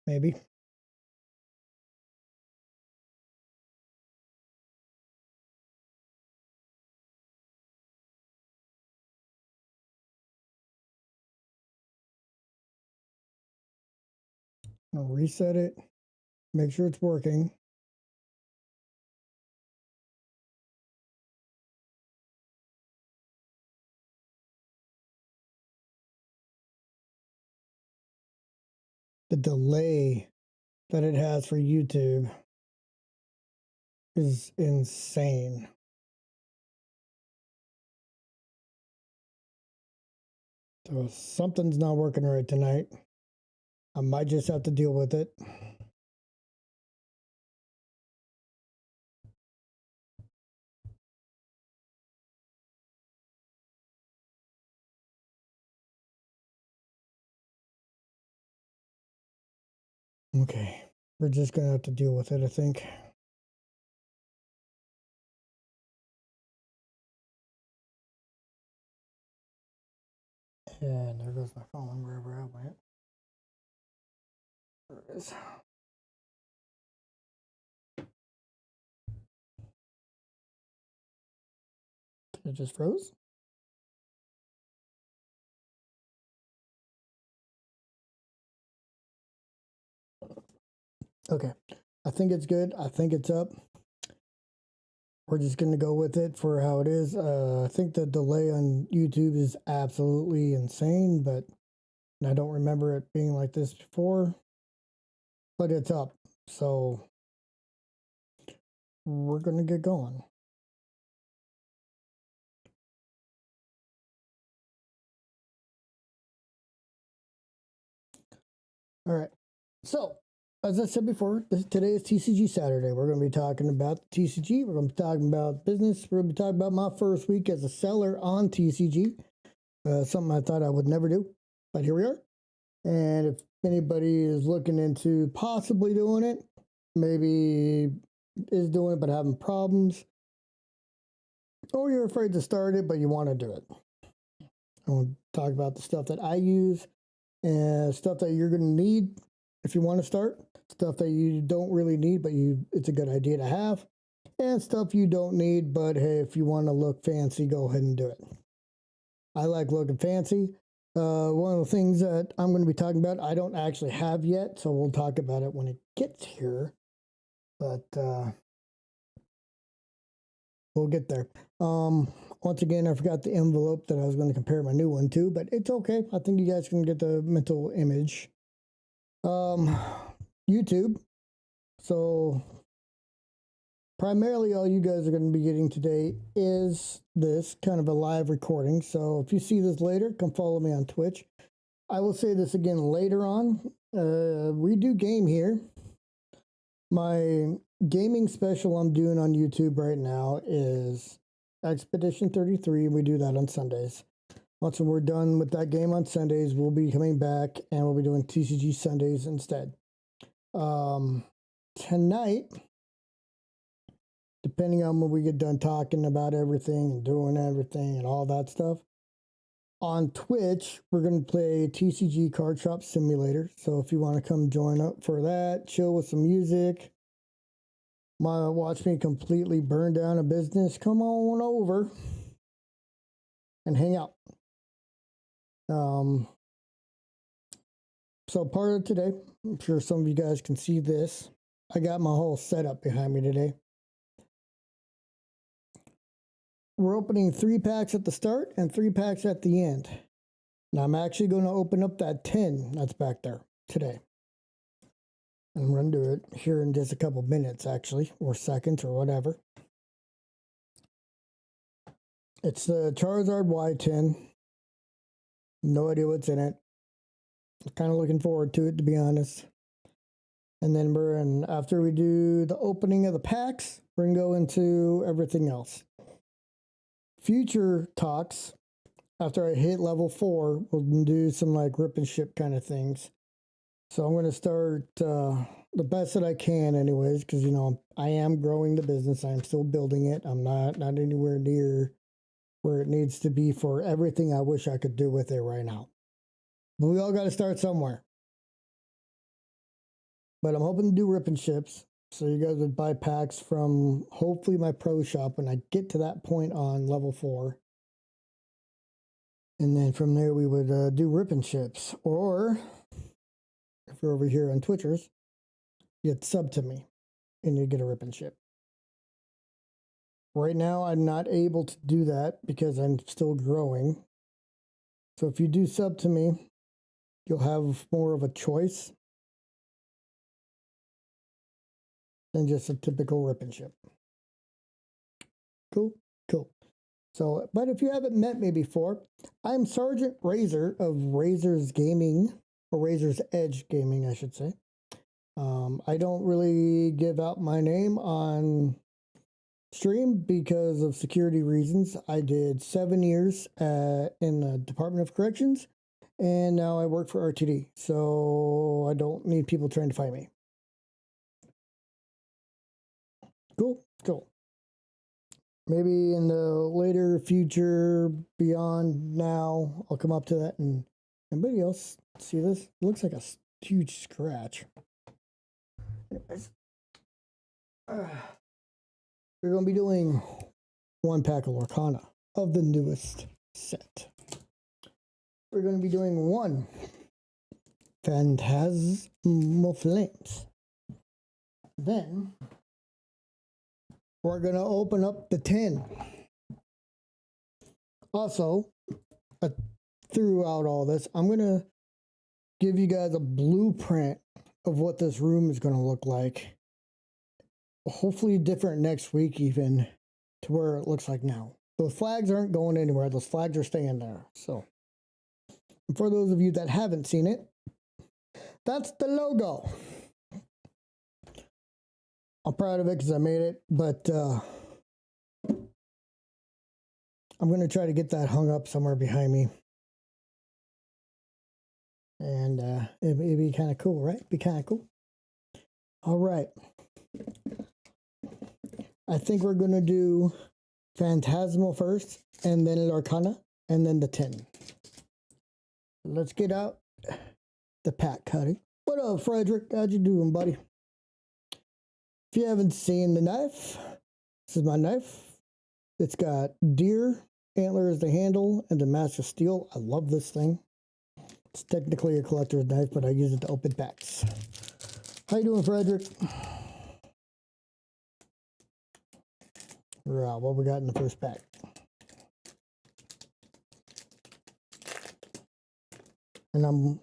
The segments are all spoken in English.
maybe. I'll reset it, make sure it's working. The delay that it has for YouTube is insane. So something's not working right tonight. I might just have to deal with it. Okay, we're just gonna have to deal with it, I think. And there goes my phone, wherever I went. There it is. It just froze. Okay, I think it's good. I think it's up. We're just going to go with it for how it is. I think the delay on YouTube is absolutely insane, but I don't remember it being like this before. But it's up, so we're going to get going. All right, so as I said before, today is Tcg Saturday. We're going to be talking about Tcg. We're going to be talking about business. We're going to be talking about my first week as a seller on Tcg. Something I thought I would never do, but here we are. And if anybody is looking into possibly doing it, maybe is doing it but having problems, or you're afraid to start it but you want to do it, I want to talk about the stuff that I use and stuff that you're going to need if you want to start, stuff that you don't really need but it's a good idea to have, and stuff you don't need but hey, if you want to look fancy, go ahead and do it. I like looking fancy. One of the things that I'm going to be talking about, I don't actually have yet, so we'll talk about it when it gets here. But we'll get there. Once again, I forgot the envelope that I was going to compare my new one to, but it's okay. I think you guys can get the mental image. YouTube. So primarily all you guys are going to be getting today is this kind of a live recording. So if you see this later, come follow me on Twitch. I will say this again later on. We do game here. My gaming special I'm doing on YouTube right now is Expedition 33. We do that on Sundays. Once we're done with that game on Sundays, we'll be coming back and we'll be doing TCG Sundays instead. Tonight, depending on when we get done talking about everything and doing everything and all that stuff, on Twitch, we're going to play TCG Card Shop Simulator. So if you want to come join up for that, chill with some music, watch me completely burn down a business, come on over and hang out. So part of today, I'm sure some of you guys can see this. I got my whole setup behind me today. We're opening 3 packs at the start and 3 packs at the end. Now I'm actually going to open up that 10 that's back there today. I'm going to do it here in just a couple minutes, actually, or seconds, or whatever. It's the Charizard Y10. No idea what's in it. I'm kind of looking forward to it, to be honest. And then after we do the opening of the packs, we're going to go into everything else. Future talks, after I hit level 4, we'll do some like rip and ship kind of things. So I'm going to start the best that I can anyways, because, you know, I am growing the business. I'm still building it. I'm not anywhere near where it needs to be for everything I wish I could do with it right now. But we all got to start somewhere. but I'm hoping to do rip and ships. So you guys would buy packs from hopefully my pro shop when I get to that point on level 4. And then from there we would do rip and ships. Or if you're over here on Twitchers, you'd sub to me and you get a rip and ship. Right now I'm not able to do that because I'm still growing. So if you do sub to me, you'll have more of a choice than just a typical rip and ship. Cool, cool. So, but if you haven't met me before, I'm Sergeant Razor of Razors Gaming, or Razors Edge Gaming, I should say. I don't really give out my name on stream because of security reasons. I did 7 years in the Department of Corrections, and now I work for RTD, so I don't need people trying to find me. Cool, cool. Maybe in the later future, beyond now, I'll come up to that and anybody else see this? It looks like a huge scratch. Anyways, we're going to be doing 1 pack of Lorcana of the newest set. We're going to be doing 1 Phantasmal Flames. Then we're going to open up the 10. Also, throughout all this, I'm going to give you guys a blueprint of what this room is going to look like. Hopefully different next week even to where it looks like now. Those flags aren't going anywhere. Those flags are staying there. So, for those of you that haven't seen it, that's the logo. I'm proud of it because I made it, but I'm going to try to get that hung up somewhere behind me. And it'd be kind of cool, right? Be kind of cool. All right. I think we're going to do Phantasmal first, and then Lorcana, and then the 10. Let's get out the pack cutting. What up, Frederick? How you doing, buddy? If you haven't seen the knife, this is my knife. It's got deer antler as the handle and the master steel. I love this thing. It's technically a collector's knife, but I use it to open packs. How you doing, Frederick? Right, what we got in the first pack? And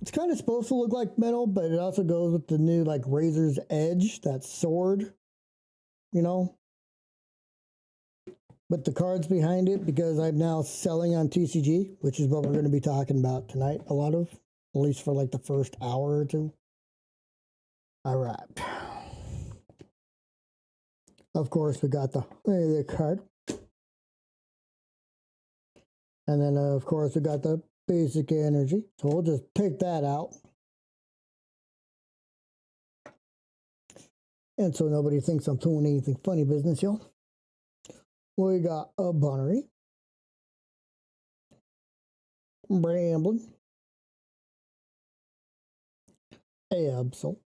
it's kind of supposed to look like metal, but it also goes with the new like Razor's Edge, that sword, you know. But the cards behind it, because I'm now selling on TCG, which is what we're going to be talking about tonight, a lot of, at least for like the first hour or two. All right. Of course, we got the card. And then, of course, we got the basic energy. So we'll just take that out. And so nobody thinks I'm doing anything funny business, y'all. We got a Bunnery. Bramblin. Absol.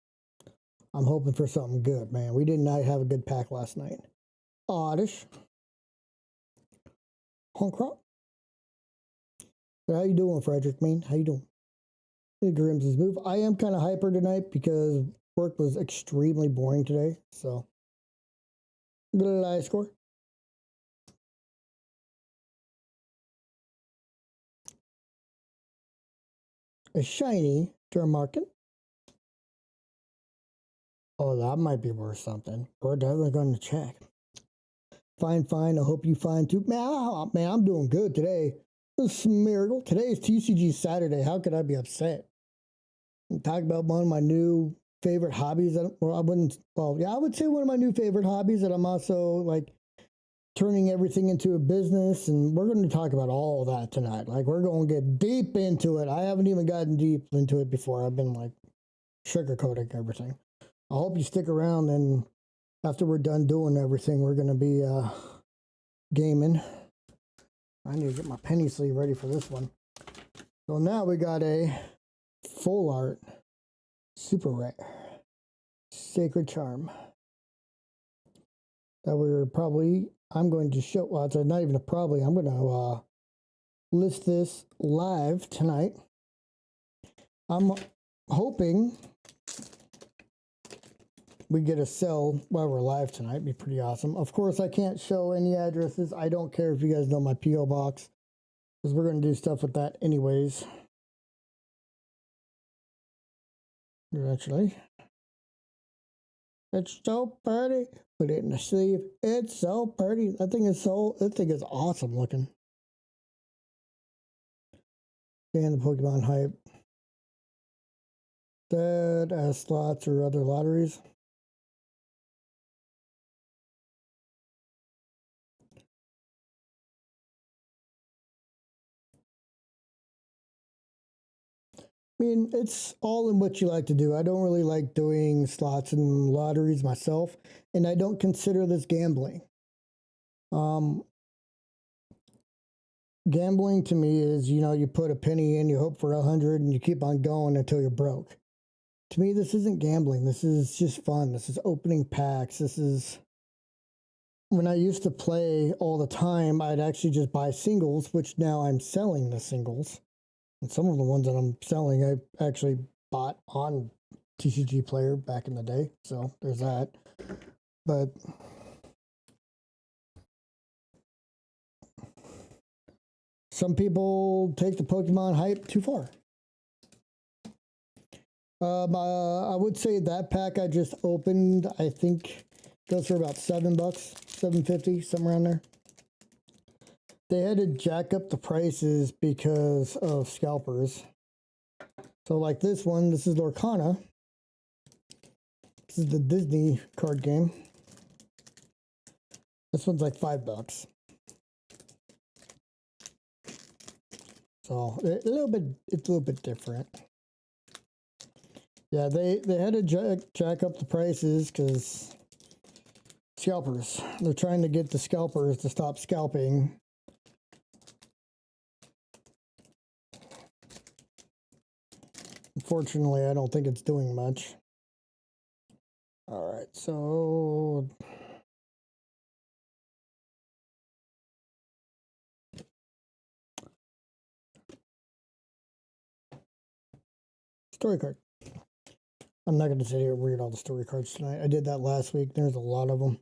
I'm hoping for something good, man. We did not have a good pack last night. Oddish. Honkrop. How you doing, Frederick, man? How you doing? Grimm's move. I am kind of hyper tonight because work was extremely boring today. So, good eye score. A shiny Dermarkin. Oh, that might be worth something. We're definitely going to check. Fine, fine. I hope you find too. Man, I'm doing good today. This is a miracle. Today is Tcg Saturday. How could I be upset? I'm talking about one of my new favorite hobbies. I would say one of my new favorite hobbies that I'm also like turning everything into a business. And we're going to talk about all that tonight. Like, we're going to get deep into it. I haven't even gotten deep into it before. I've been like sugarcoating everything. I hope you stick around, and after we're done doing everything, we're going to be gaming. I need to get my penny sleeve ready for this one. So now we got a full art, super rare, Sacred Charm. That I'm going to show, well, it's not even a probably, I'm going to list this live tonight. I'm hoping we get a sell while we're live tonight. It'd be pretty awesome. Of course, I can't show any addresses. I don't care if you guys know my P.O. box, because we're going to do stuff with that anyways. Eventually. It's so pretty. Put it in the sleeve. It's so pretty. That thing is awesome looking. And the Pokemon hype. That as slots or other lotteries. I mean, it's all in what you like to do. I don't really like doing slots and lotteries myself, and I don't consider this gambling. Gambling to me is, you know, you put a penny in, you hope for 100, and you keep on going until you're broke. To me, this isn't gambling. This is just fun. This is opening packs. This is... When I used to play all the time, I'd actually just buy singles, which now I'm selling the singles. And some of the ones that I'm selling, I actually bought on TCG Player back in the day. So there's that. But some people take the Pokemon hype too far. I would say that pack I just opened, I think goes for about $7, $7.50, somewhere around there. They had to jack up the prices because of scalpers. So like this one, this is Lorcana. This is the Disney card game. This one's like $5. So it's a little bit different. Yeah, they had to jack up the prices because scalpers. They're trying to get the scalpers to stop scalping. Unfortunately, I don't think it's doing much. All right, so story card. I'm not going to sit here and read all the story cards tonight. I did that last week. There's a lot of them.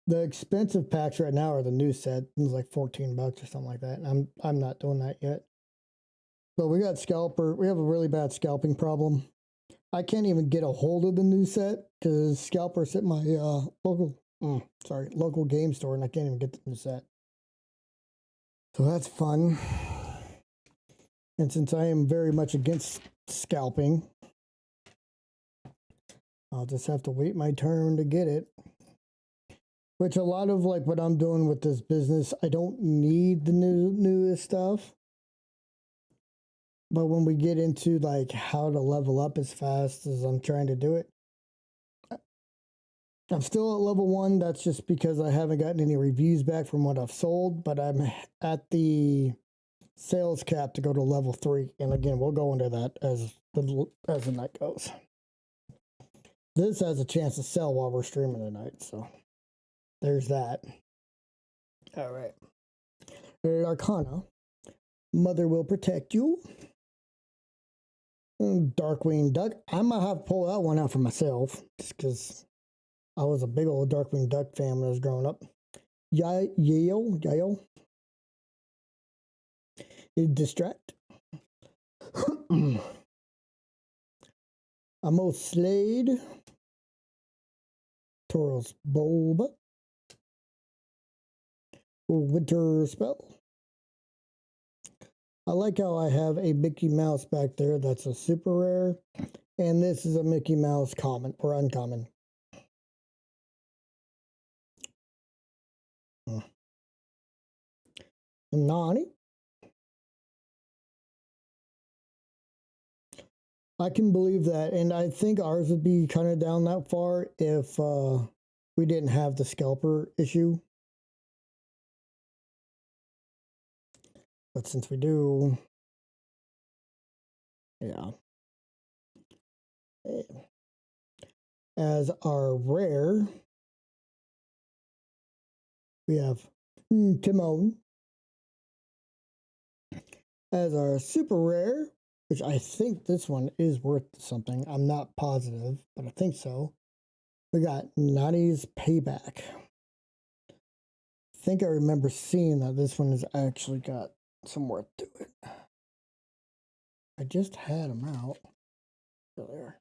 The expensive packs right now are the new set. It's like $14 or something like that. And I'm not doing that yet. But we got scalper. We have a really bad scalping problem. I can't even get a hold of the new set because scalper's at my local game store, and I can't even get the new set. So that's fun. And since I am very much against scalping, I'll just have to wait my turn to get it. Which a lot of like what I'm doing with this business, I don't need the newest stuff. But when we get into like how to level up as fast as I'm trying to do it, I'm still at level 1. That's just because I haven't gotten any reviews back from what I've sold, but I'm at the sales cap to go to level 3. And again, we'll go into that as the night goes. This has a chance to sell while we're streaming tonight, so there's that. All right. Lorcana. Mother will protect you. Darkwing Duck. I might have to pull that one out for myself, just because I was a big old Darkwing Duck fan when I was growing up. Yael. Distract. Amo Slade. Tauros Bulb. Winter Spell. I like how I have a Mickey Mouse back there. That's a super rare. And this is a Mickey Mouse common or uncommon. Nani. I can believe that. And I think ours would be kind of down that far if we didn't have the scalper issue. But since we do, yeah. As our rare, we have Timon. As our super rare, which I think this one is worth something. I'm not positive, but I think so. We got Nani's Payback. I think I remember seeing that this one has actually got some worth to it. I just had them out earlier.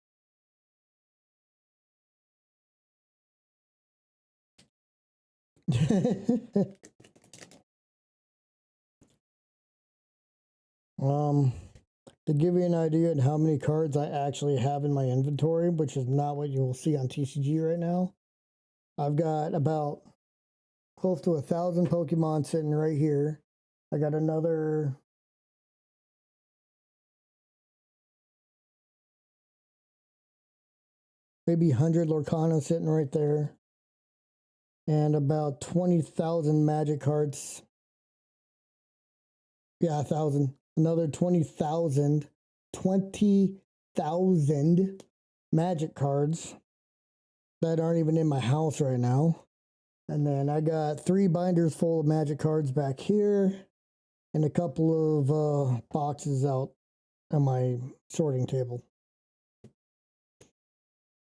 To give you an idea of how many cards I actually have in my inventory, which is not what you will see on TCG right now, I've got about close to 1,000 Pokemon sitting right here. I got another maybe 100 Lorcana sitting right there, and about 20,000 Magic cards. Yeah, 1,000. Another 20,000 Magic cards that aren't even in my house right now. And then I got 3 binders full of Magic cards back here, and a couple of boxes out on my sorting table.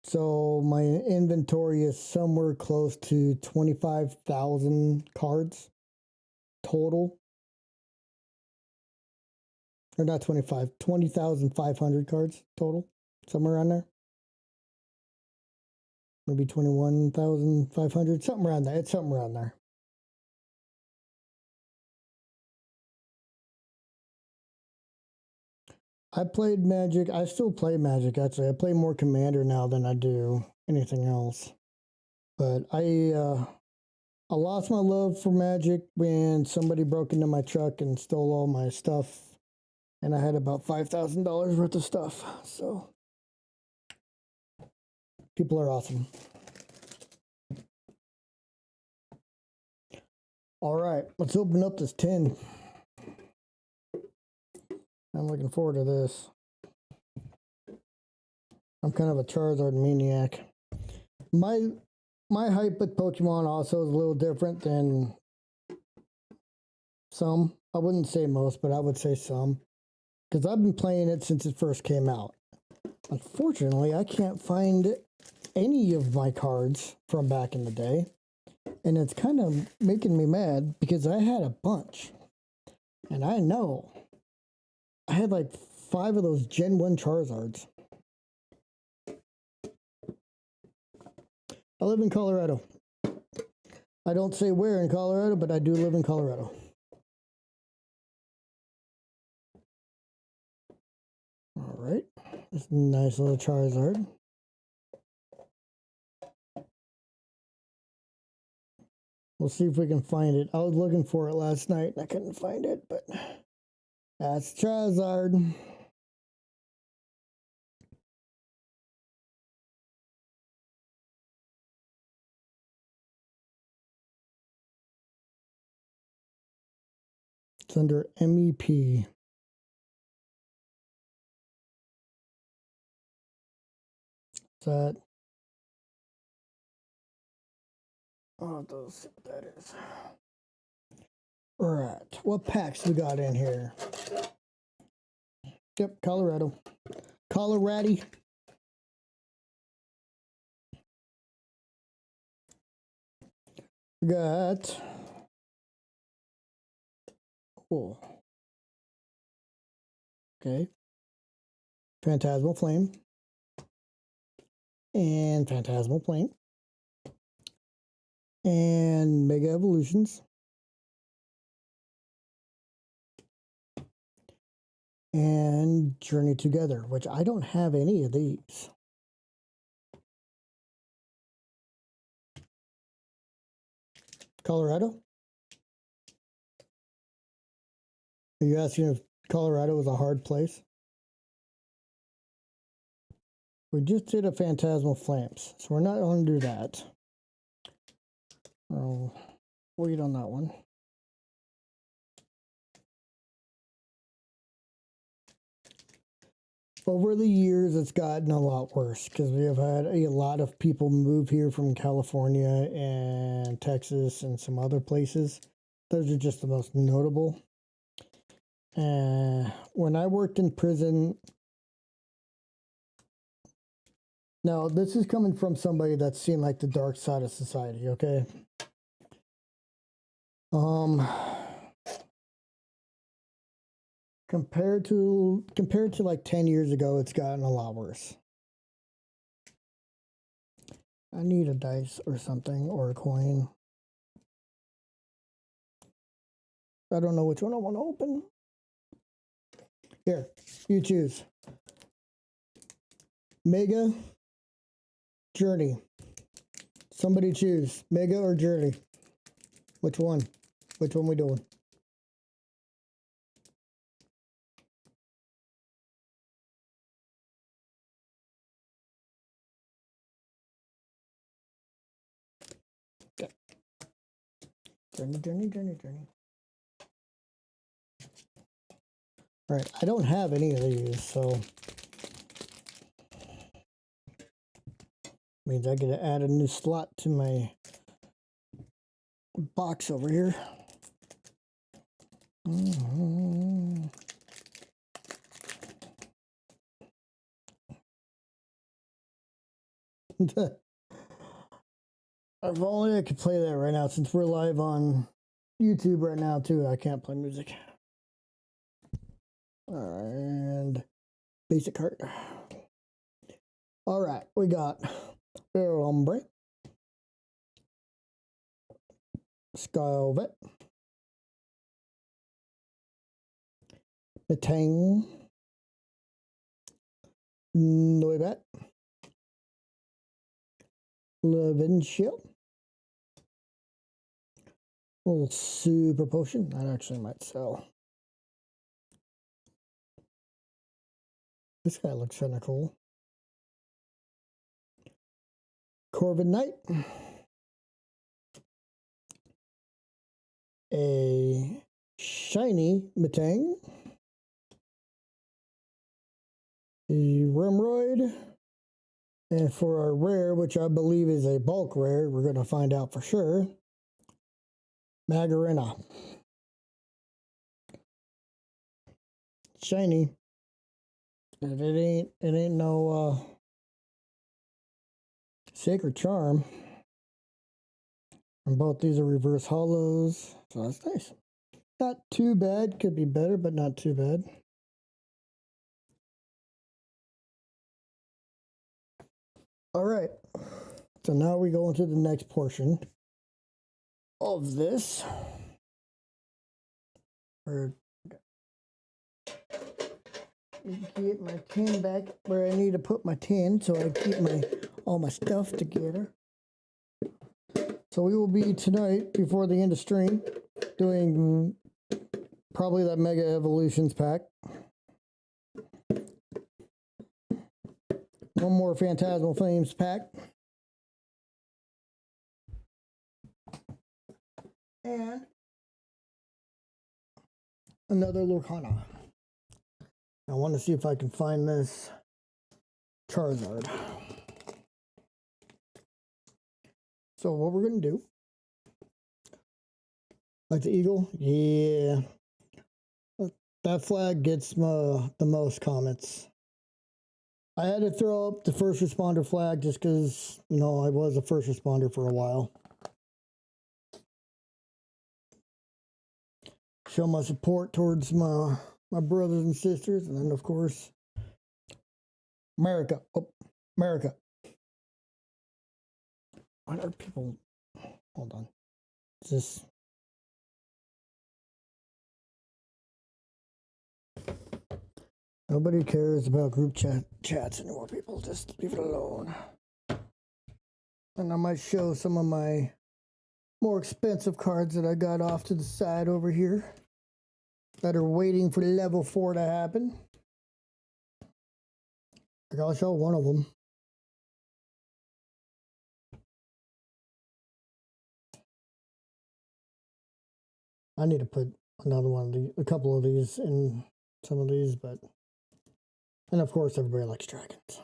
So my inventory is somewhere close to 25,000 cards total. Or not 20,500 cards total. Somewhere around there. Maybe 21,500, something around there. It's something around there. I played Magic. I still play Magic, actually. I play more Commander now than I do anything else. But I lost my love for Magic when somebody broke into my truck and stole all my stuff. And I had about $5,000 worth of stuff. So, people are awesome. All right, let's open up this tin. I'm looking forward to this. I'm kind of a Charizard maniac. My hype with Pokemon also is a little different than some. I wouldn't say most, but I would say some. Because I've been playing it since it first came out. Unfortunately, I can't find any of my cards from back in the day. And it's kind of making me mad because I had a bunch. And I know I had like 5 of those Gen 1 Charizards. I live in Colorado. I don't say where in Colorado, but I do live in Colorado. All right. This nice little Charizard. We'll see if we can find it. I was looking for it last night and I couldn't find it, but that's Charizard. It's under MEP. That. Oh, those. That is. All right. What packs we got in here? Yep, Colorado. Colorado. We got. Oh. Okay. Phantasmal Flame. And Phantasmal Flame. And Mega Evolutions. And Journey Together, which I don't have any of these. Colorado? Are you asking if Colorado is a hard place? We just did a Phantasmal Flames, so we're not going to do that. I'll wait on that one. over the years, it's gotten a lot worse because we have had a lot of people move here from California and Texas and some other places. Those are just the most notable. When I worked in prison, now this is coming from somebody that's seen like the dark side of society, okay? Compared to like 10 years ago, it's gotten a lot worse. I need a dice or something or a coin. I don't know which one I want to open. Here, you choose. Mega, Journey. Somebody choose. Mega or Journey. Which one? Which one we doing? Okay. Journey. All right, I don't have any of these, so means I gotta add a new slot to my box over here. If only I could play that right now, since we're live on YouTube right now too. I can't play music. And basic card. All right, we got El Hombre, Skyvet, Metang, Noibat, Levinshield, little super potion. That actually might sell. This guy looks kind of cool. Corvid Knight, a shiny Metang, a Remroid, and for our rare, which I believe is a bulk rare, we're going to find out for sure, Magarena. Shiny. It ain't no Sacred Charm. And both these are reverse hollows, so that's nice. Not too bad, could be better, but not too bad. All right, so now we go into the next portion of this. Get my tin back where I need to put my tin so I keep all my stuff together. So we will be tonight, before the end of stream, doing probably that Mega Evolutions pack. One more Phantasmal Flames pack. And another Lorcana. I want to see if I can find this Charizard. So what we're going to do, like the eagle, yeah, that flag gets the most comments. I had to throw up the first responder flag just because, you know, I was a first responder for a while. Show my support towards my brothers and sisters, and then of course, America. Oh, America. Why are people? Hold on. Is this? Nobody cares about group chats anymore. People just leave it alone. And I might show some of my more expensive cards that I got off to the side over here that are waiting for level 4 to happen. I'll show one of them. I need to put another one of these, a couple of these in some of these, but And of course, everybody likes dragons.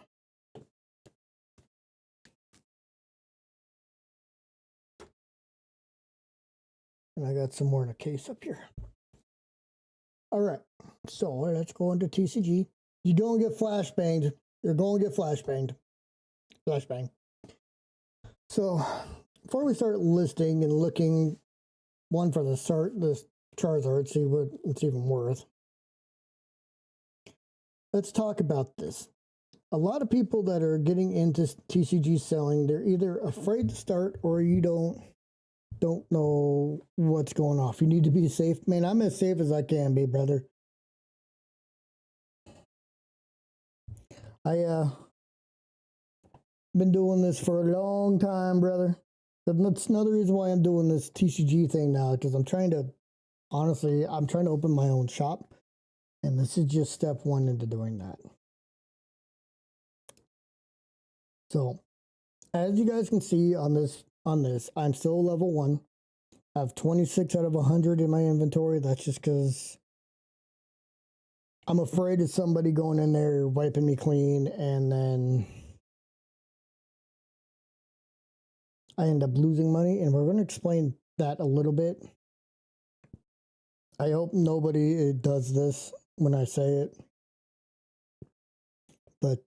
And I got some more in a case up here. All right, so let's go into TCG. You're going to get flashbanged. You're going to get flashbanged. Flashbang. So before we start listing and looking, one for the Charizard, see what it's even worth. Let's talk about this. A lot of people that are getting into TCG selling, they're either afraid to start or you don't know what's going off. You need to be safe. Man, I'm as safe as I can be, brother. I been doing this for a long time, brother. That's another reason why I'm doing this TCG thing now, because I'm trying to open my own shop, and this is just step one into doing that. So, as you guys can see on this, I'm still level 1. I have 26 out of 100 in my inventory. That's just because I'm afraid of somebody going in there, wiping me clean, and then I end up losing money. And we're going to explain that a little bit. I hope nobody does this when I say it. But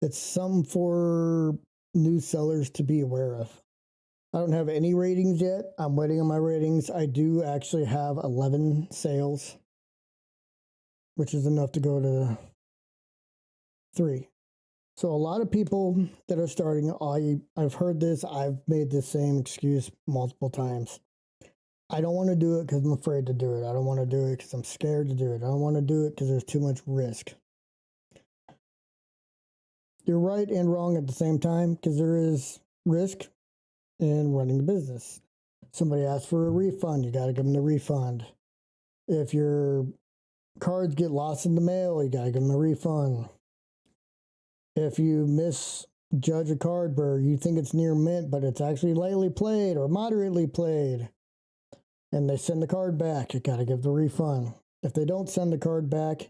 it's something for new sellers to be aware of. I don't have any ratings yet. I'm waiting on my ratings. I do actually have 11 sales, which is enough to go to 3. So a lot of people that are starting, I've heard this, I've made the same excuse multiple times. I don't want to do it because I'm afraid to do it. I don't want to do it because I'm scared to do it. I don't want to do it because there's too much risk. You're right and wrong at the same time, because there is risk in running the business. Somebody asks for a refund, you got to give them the refund. If your cards get lost in the mail, you got to give them the refund. If you misjudge a card where you think it's near mint, but it's actually lightly played or moderately played, and they send the card back, you got to give the refund. If they don't send the card back,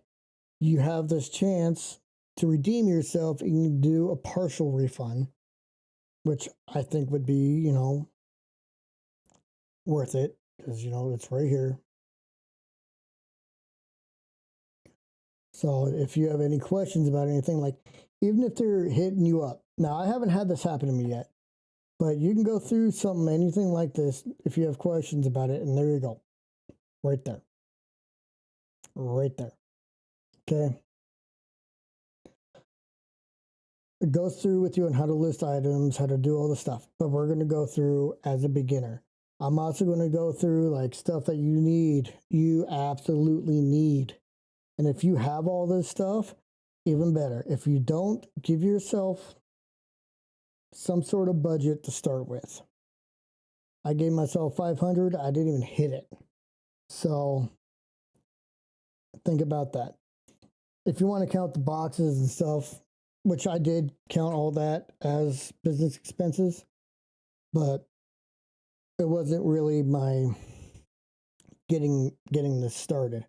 you have this chance to redeem yourself and you do a partial refund, which I think would be, worth it, because, it's right here. So if you have any questions about anything, like even if they're hitting you up, now I haven't had this happen to me yet, but you can go through anything like this if you have questions about it, and there you go, right there, okay. It goes through with you on how to list items, how to do all the stuff, but we're going to go through as a beginner. I'm also going to go through like stuff that you absolutely need. And if you have all this stuff, even better. If you don't, give yourself some sort of budget to start with. I gave myself 500. I didn't even hit it. So think about that. If you want to count the boxes and stuff, which I did count all that as business expenses, but it wasn't really my getting this started.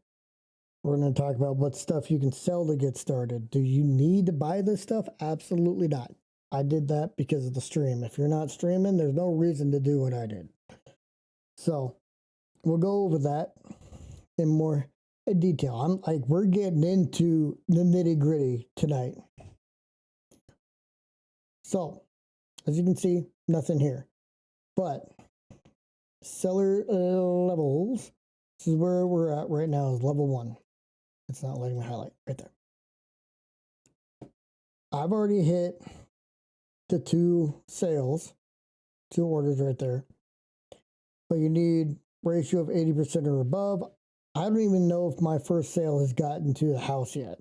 We're going to talk about what stuff you can sell to get started. Do you need to buy this stuff? Absolutely not. I did that because of the stream. If you're not streaming, there's no reason to do what I did. So we'll go over that in more detail. We're getting into the nitty gritty tonight. So as you can see, nothing here, but seller levels. This is where we're at right now, is level 1. It's not letting me highlight right there. I've already hit the 2 sales, 2 orders right there. But you need ratio of 80% or above. I don't even know if my first sale has gotten to the house yet.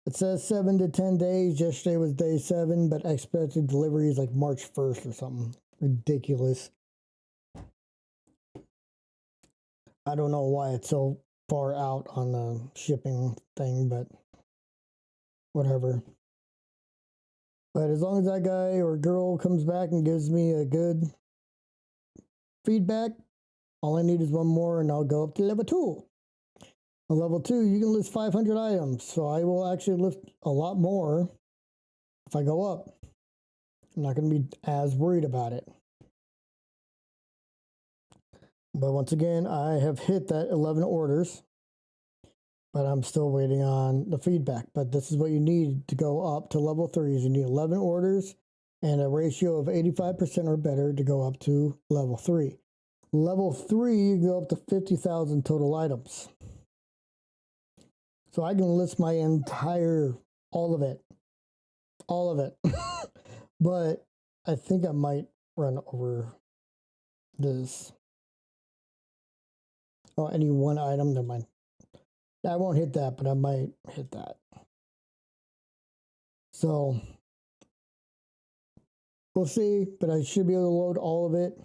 It says 7 to 10 days. Yesterday was day 7, but expected delivery is like March 1st or something ridiculous. I don't know why it's so far out on the shipping thing, but whatever. But as long as that guy or girl comes back and gives me a good feedback, all I need is 1 more and I'll go up to level 2. On level 2, you can list 500 items. So I will actually list a lot more if I go up. I'm not going to be as worried about it. But once again, I have hit that 11 orders, but I'm still waiting on the feedback. But this is what you need to go up to level 3 is you need 11 orders and a ratio of 85% or better to go up to level 3. Level 3, you go up to 50,000 total items. So I can list my entire, all of it. But I think I might run over this. Oh, any one item, never mind. I won't hit that, but I might hit that. So we'll see, but I should be able to load all of it.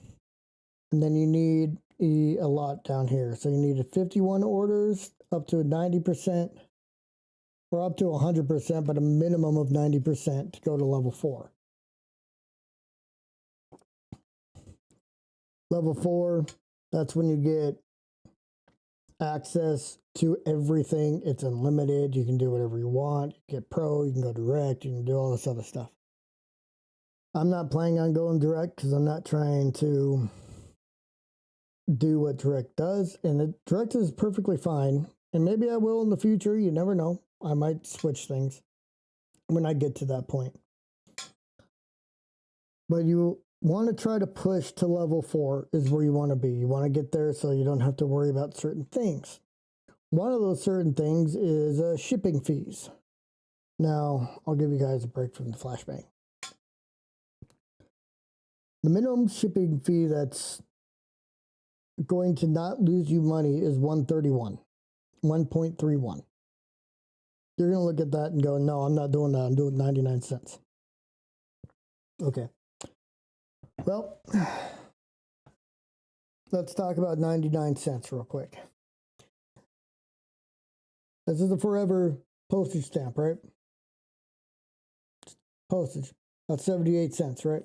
And then you need a lot down here. So you need 51 orders up to 90% or up to 100%, but a minimum of 90% to go to level 4. Level 4, that's when you get access to everything. It's unlimited. You can do whatever you want. You get pro, you can go direct, you can do all this other stuff. I'm not planning on going direct because I'm not trying to do what direct does, and the direct is perfectly fine. And maybe I will in the future. You never know. I might switch things when I get to that point. But you want to try to push to level 4 is where you want to be. You want to get there so you don't have to worry about certain things. One of those certain things is shipping fees. Now, I'll give you guys a break from the flashbang. The minimum shipping fee that's going to not lose you money is 131, 1.31. You're going to look at that and go, no, I'm not doing that. I'm doing 99 cents. Okay. Well, let's talk about 99 cents real quick. This is a forever postage stamp, right? Postage. That's 78 cents, right?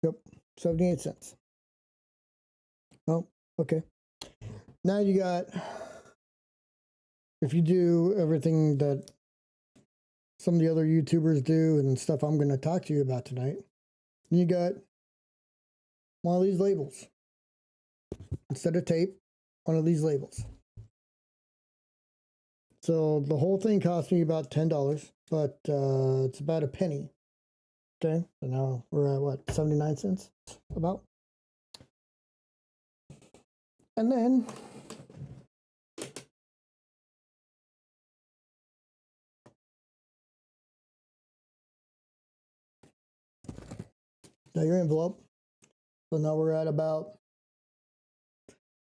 Yep, 78 cents. Oh, okay. Now you got, if you do everything that some of the other YouTubers do and stuff I'm going to talk to you about tonight, you got one of these labels. Instead of tape, one of these labels. So the whole thing cost me about $10, but it's about a penny. Okay, so now we're at what, 79 cents about? And then now your envelope. So now we're at about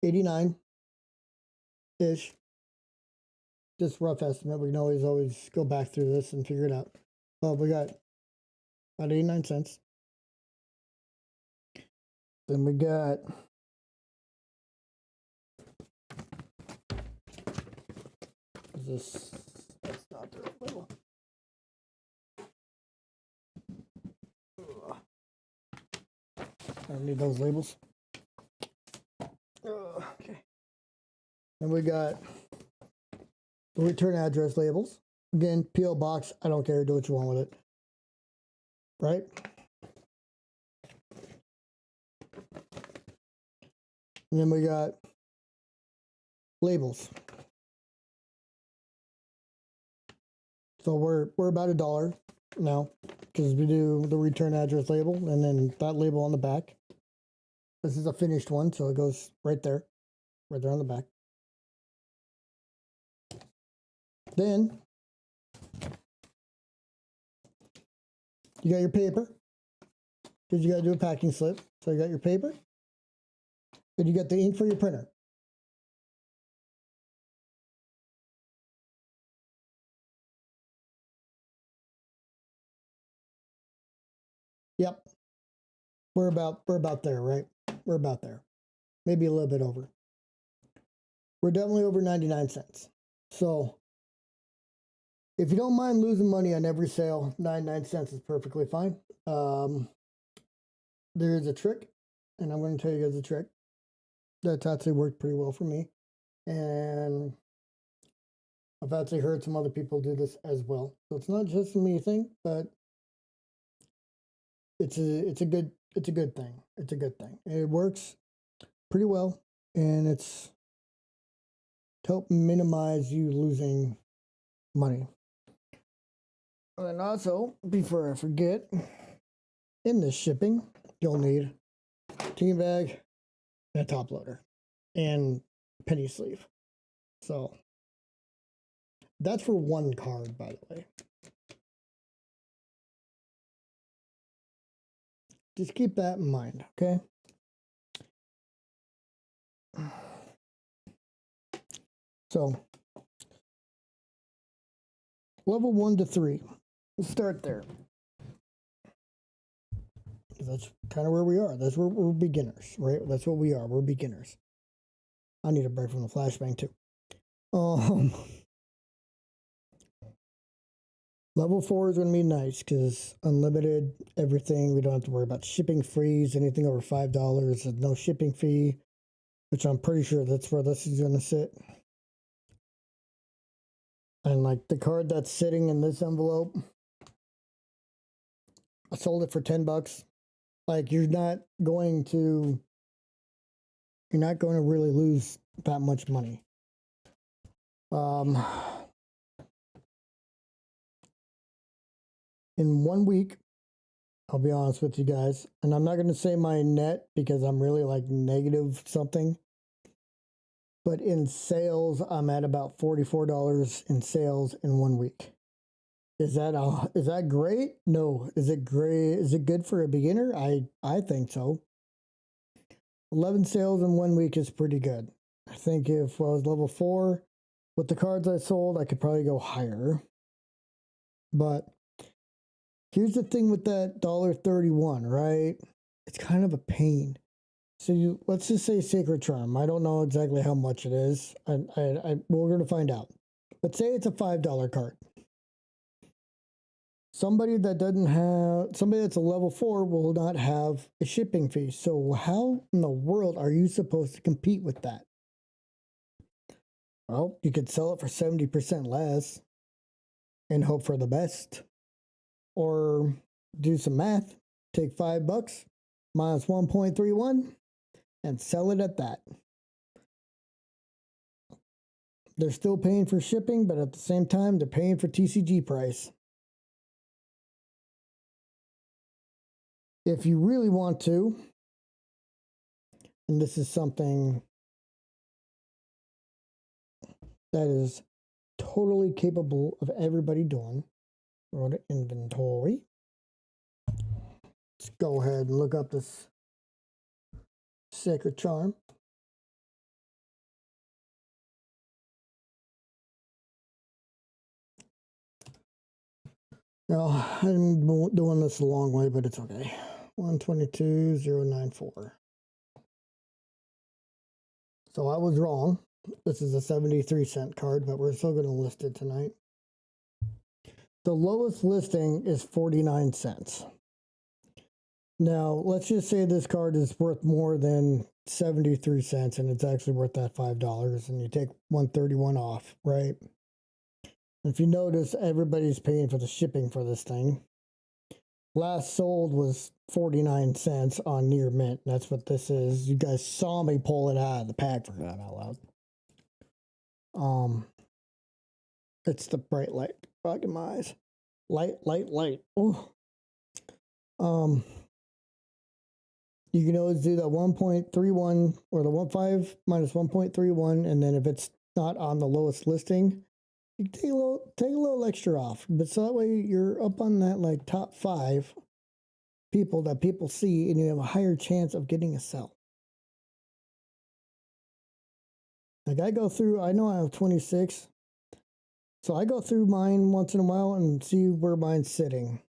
89-ish. Just rough estimate. We can always go back through this and figure it out. But we got about 89 cents. Then we got this. That's not the right label. I don't need those labels. Okay. And we got the return address labels. Again, P.O. Box. I don't care. Do what you want with it. Right? And then we got labels. So we're about $1 now because we do the return address label and then that label on the back. This is a finished one, so it goes right there on the back. Then you got your paper because you got to do a packing slip. So you got your paper, and you got the ink for your printer. Yep, we're about there, right? We're about there, maybe a little bit over. We're definitely over 99 cents. So if you don't mind losing money on every sale, 99 cents is perfectly fine. There is a trick, and I'm going to tell you guys a trick that's actually worked pretty well for me. And I've actually heard some other people do this as well. So it's not just a me thing, but it's a good thing. It's a good thing. It works pretty well, and it's to help minimize you losing money. And also, before I forget, in this shipping, you'll need a team bag and a top loader and penny sleeve. So that's for one card, by the way. Just keep that in mind, okay? So, level 1 to 3. Let's start there. That's kind of where we are. That's where we're beginners, right? That's what we are. We're beginners. I need a break from the flashbang too. Level 4 is going to be nice because unlimited everything. We don't have to worry about shipping fees. Anything over $5, there's no shipping fee, which I'm pretty sure that's where this is going to sit. And like the card that's sitting in this envelope, I sold it for $10. Like you're not going to really lose that much money. In 1 week, I'll be honest with you guys, and I'm not going to say my net because I'm really like negative something. But in sales, I'm at about $44 in sales in 1 week. Is that great? No. Is it great? Is it good for a beginner? I think so. 11 sales in 1 week is pretty good. I think if I was level 4 with the cards I sold, I could probably go higher. But here's the thing with that $1.31, right? It's kind of a pain. So let's just say Sacred Charm. I don't know exactly how much it is. We're going to find out. But say it's a $5 card. Somebody that's a level 4 will not have a shipping fee. So how in the world are you supposed to compete with that? Well, you could sell it for 70% less and hope for the best. Or do some math, take $5 minus 1.31 and sell it at that. They're still paying for shipping, but at the same time, they're paying for TCG price. If you really want to, and this is something that is totally capable of everybody doing, go to inventory. Let's go ahead and look up this Sacred Charm. Now, I'm doing this the long way, but it's okay. 122,094. So I was wrong. This is a 73-cent card, but we're still going to list it tonight. The lowest listing is 49 cents. Now, let's just say this card is worth more than 73 cents, and it's actually worth that $5, and you take 131 off, right? If you notice, everybody's paying for the shipping for this thing. Last sold was 49 cents on near mint. That's what this is. You guys saw me pull it out of the pack, for crying out loud. It's the bright light bugging my eyes. Light. Oh. You can always do that 1.31 or the 15 minus 1.31, and then if it's not on the lowest listing, you take a little extra off. But so that way you're up on that like top 5 people that people see, and you have a higher chance of getting a sell. Like I know I have 26, so I go through mine once in a while and see where mine's sitting.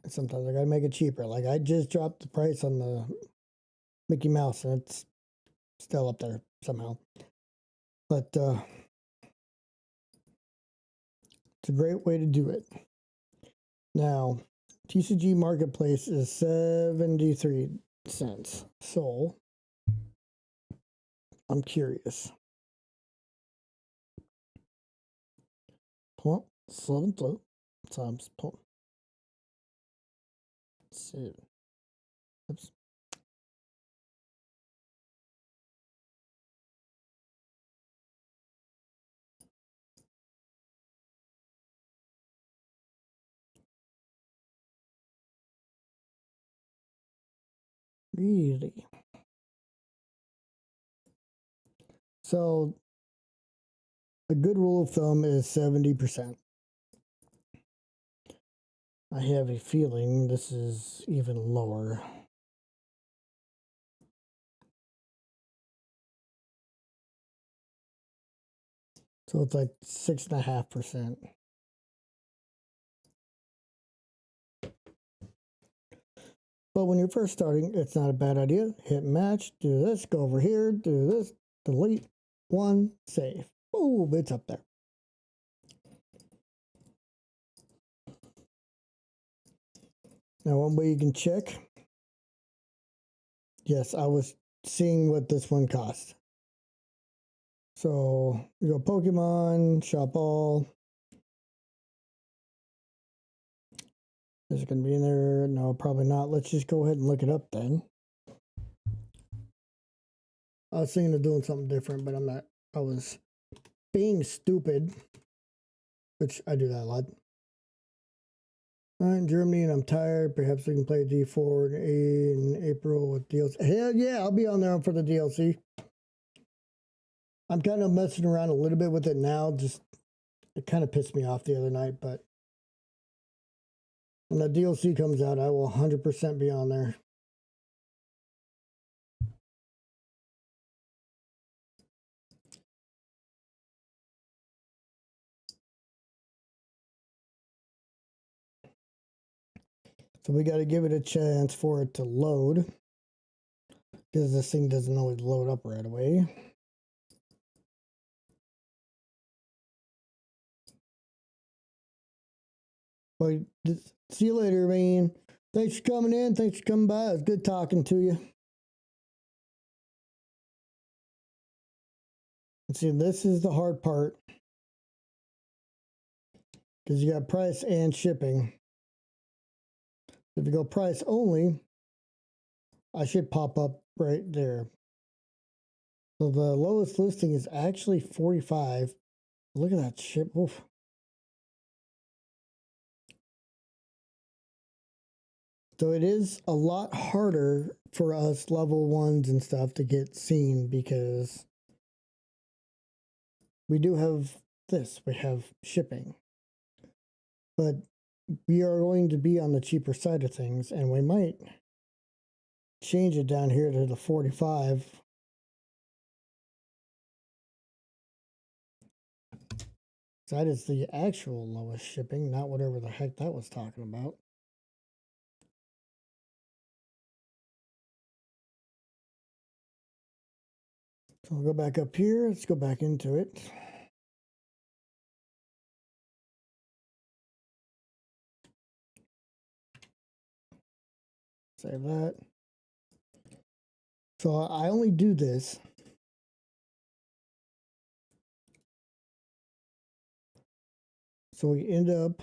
And sometimes I gotta make it cheaper. Like I just dropped the price on the Mickey Mouse, and it's still up there somehow. But it's a great way to do it. Now, TCG Marketplace is 73 cents. So, I'm curious. 0.72 times 0.7. Oops. Really? So a good rule of thumb is 70%. I have a feeling this is even lower. So it's like 6.5%. But when you're first starting, it's not a bad idea. Hit match, do this, go over here, do this, delete, one, save. Oh, it's up there. Now, one way you can check. Yes, I was seeing what this one cost. So you go Pokemon, shop all. Is it going to be in there? No, probably not. Let's just go ahead and look it up then. I was thinking of doing something different, but I'm not. I was being stupid, which I do that a lot. I'm in Germany and I'm tired. Perhaps we can play D4 in April with DLC. Hell yeah, I'll be on there for the DLC. I'm kind of messing around a little bit with it now. Just it kind of pissed me off the other night, but when the DLC comes out, I will 100% be on there. So we got to give it a chance for it to load, because this thing doesn't always load up right away. But see you later, man. Thanks for coming in. Thanks for coming by. It was good talking to you. And see, this is the hard part, because you got price and shipping. If you go price only, I should pop up right there. So the lowest listing is actually 45. Look at that ship. Oof. So it is a lot harder for us level ones and stuff to get seen, because we do have this. We have shipping. But we are going to be on the cheaper side of things, and we might change it down here to the 45. That is the actual lowest shipping, not whatever the heck that was talking about. So I'll go back up here. Let's go back into it. Save that. So I only do this so we end up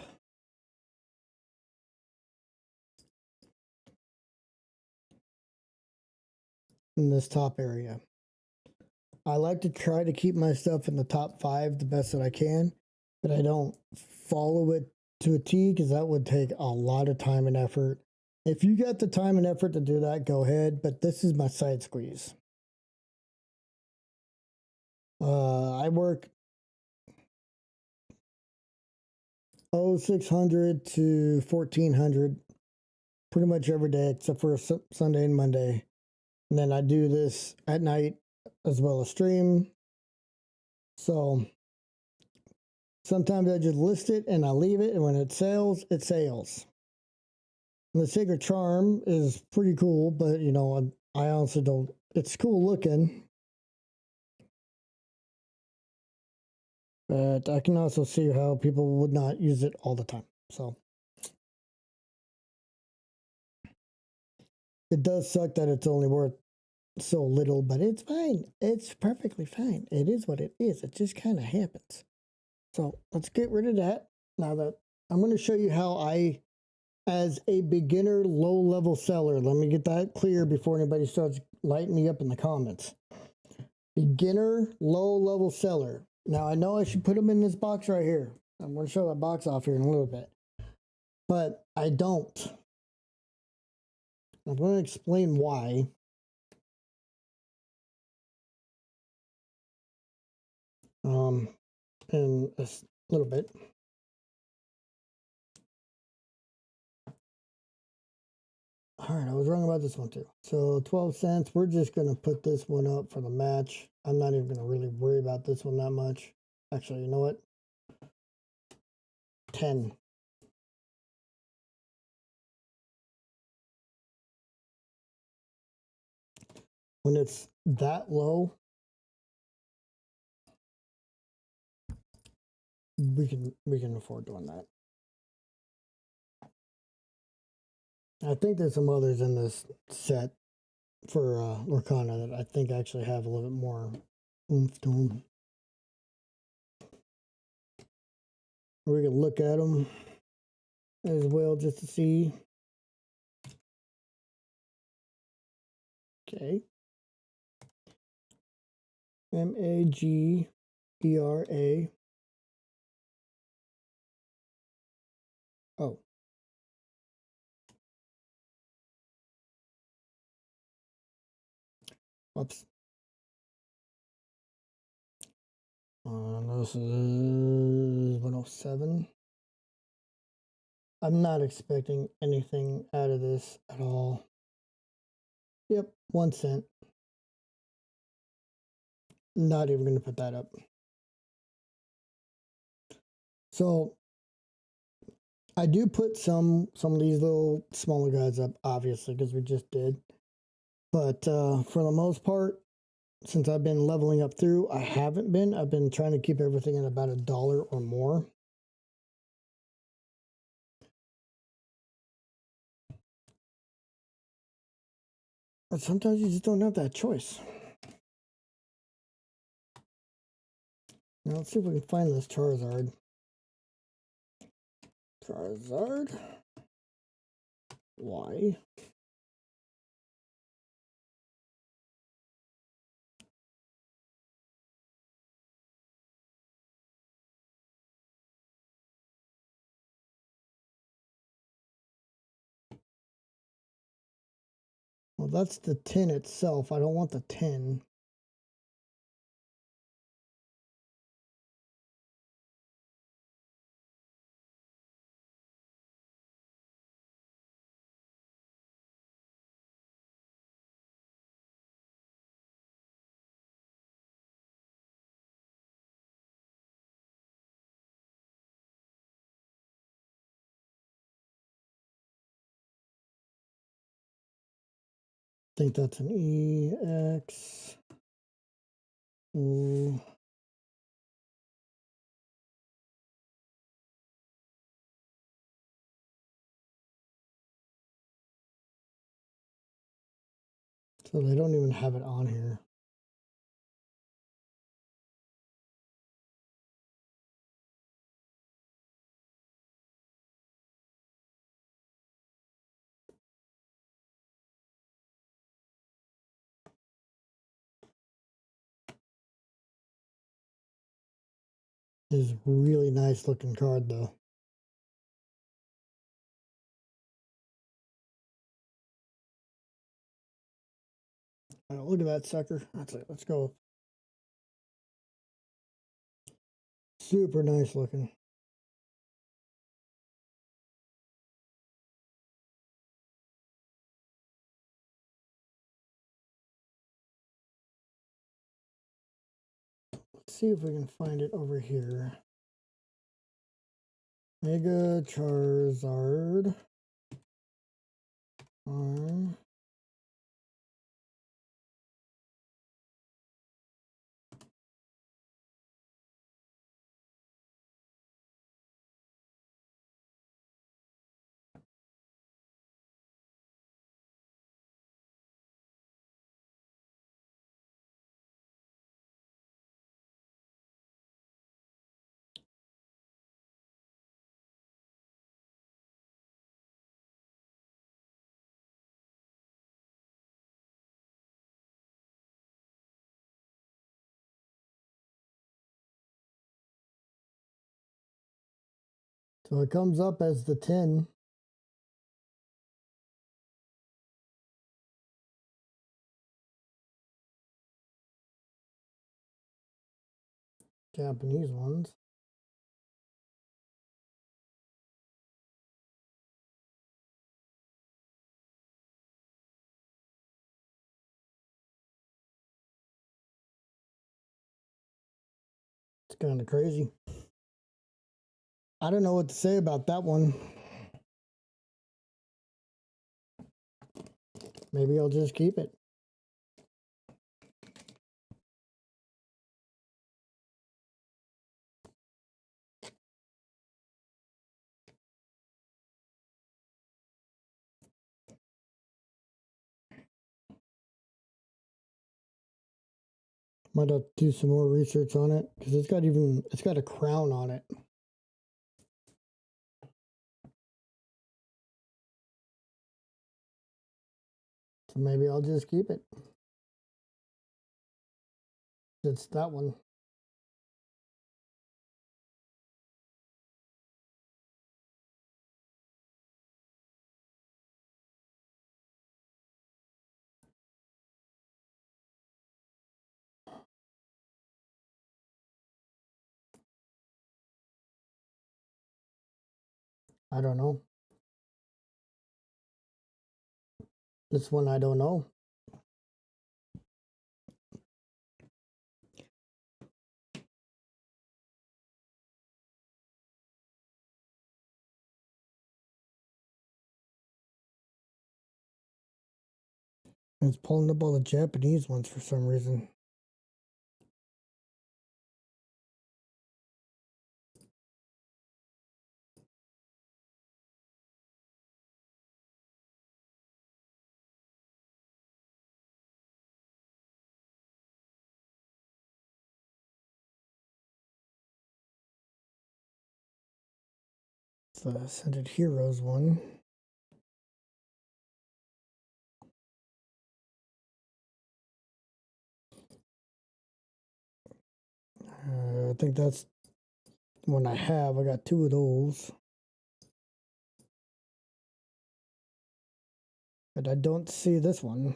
in this top area. I like to try to keep my stuff in the top 5 the best that I can, but I don't follow it to a T, because that would take a lot of time and effort. If you got the time and effort to do that, go ahead, but this is my side squeeze. I work 0600 to 1400 pretty much every day except for Sunday and Monday. And then I do this at night as well as stream. So sometimes I just list it and I leave it, and when it sells, it sells. And the Sacred Charm is pretty cool, but you know, I also don't, it's cool looking. But I can also see how people would not use it all the time. So it does suck that it's only worth so little, but it's fine. It's perfectly fine. It is what it is. It just kind of happens. So let's get rid of that. Now that I'm going to show you how I, as a beginner low-level seller, let me get that clear before anybody starts lighting me up in the comments. Beginner low-level seller. Now I know I should put them in this box right here. I'm going to show that box off here in a little bit, but I don't. I'm going to explain why. In a little bit. All right, I was wrong about this one too. So 12 cents, we're just going to put this one up for the match. I'm not even going to really worry about this one that much. Actually, you know what? 10. When it's that low, we can afford doing that. I think there's some others in this set for Lorcana that I think actually have a little bit more oomph to them. We can look at them as well just to see. Okay. Magera. Oh. Oops. This is 107. I'm not expecting anything out of this at all. Yep, 1 cent. Not even going to put that up. So I do put some of these little smaller guys up, obviously, because we just did. But for the most part, since I've been leveling up through, I haven't been. I've been trying to keep everything at about $1 or more. But sometimes you just don't have that choice. Now let's see if we can find this Charizard. Charizard. Why? Well, that's the tin itself. I don't want the tin. I think that's an EX. Ooh. So they don't even have it on here. This is a really nice looking card though. All right, look at that sucker. That's it. Let's go. Super nice looking. Let's see if we can find it over here. Mega Charizard. So it comes up as the 10. Japanese ones. It's kind of crazy. I don't know what to say about that one. Maybe I'll just keep it. Might have to do some more research on it because it's got a crown on it. So maybe I'll just keep it. It's that one. I don't know. This one I don't know. It's pulling up all the Japanese ones for some reason. It's the Ascended Heroes one. I think that's the one I have. I got 2 of those. But I don't see this one.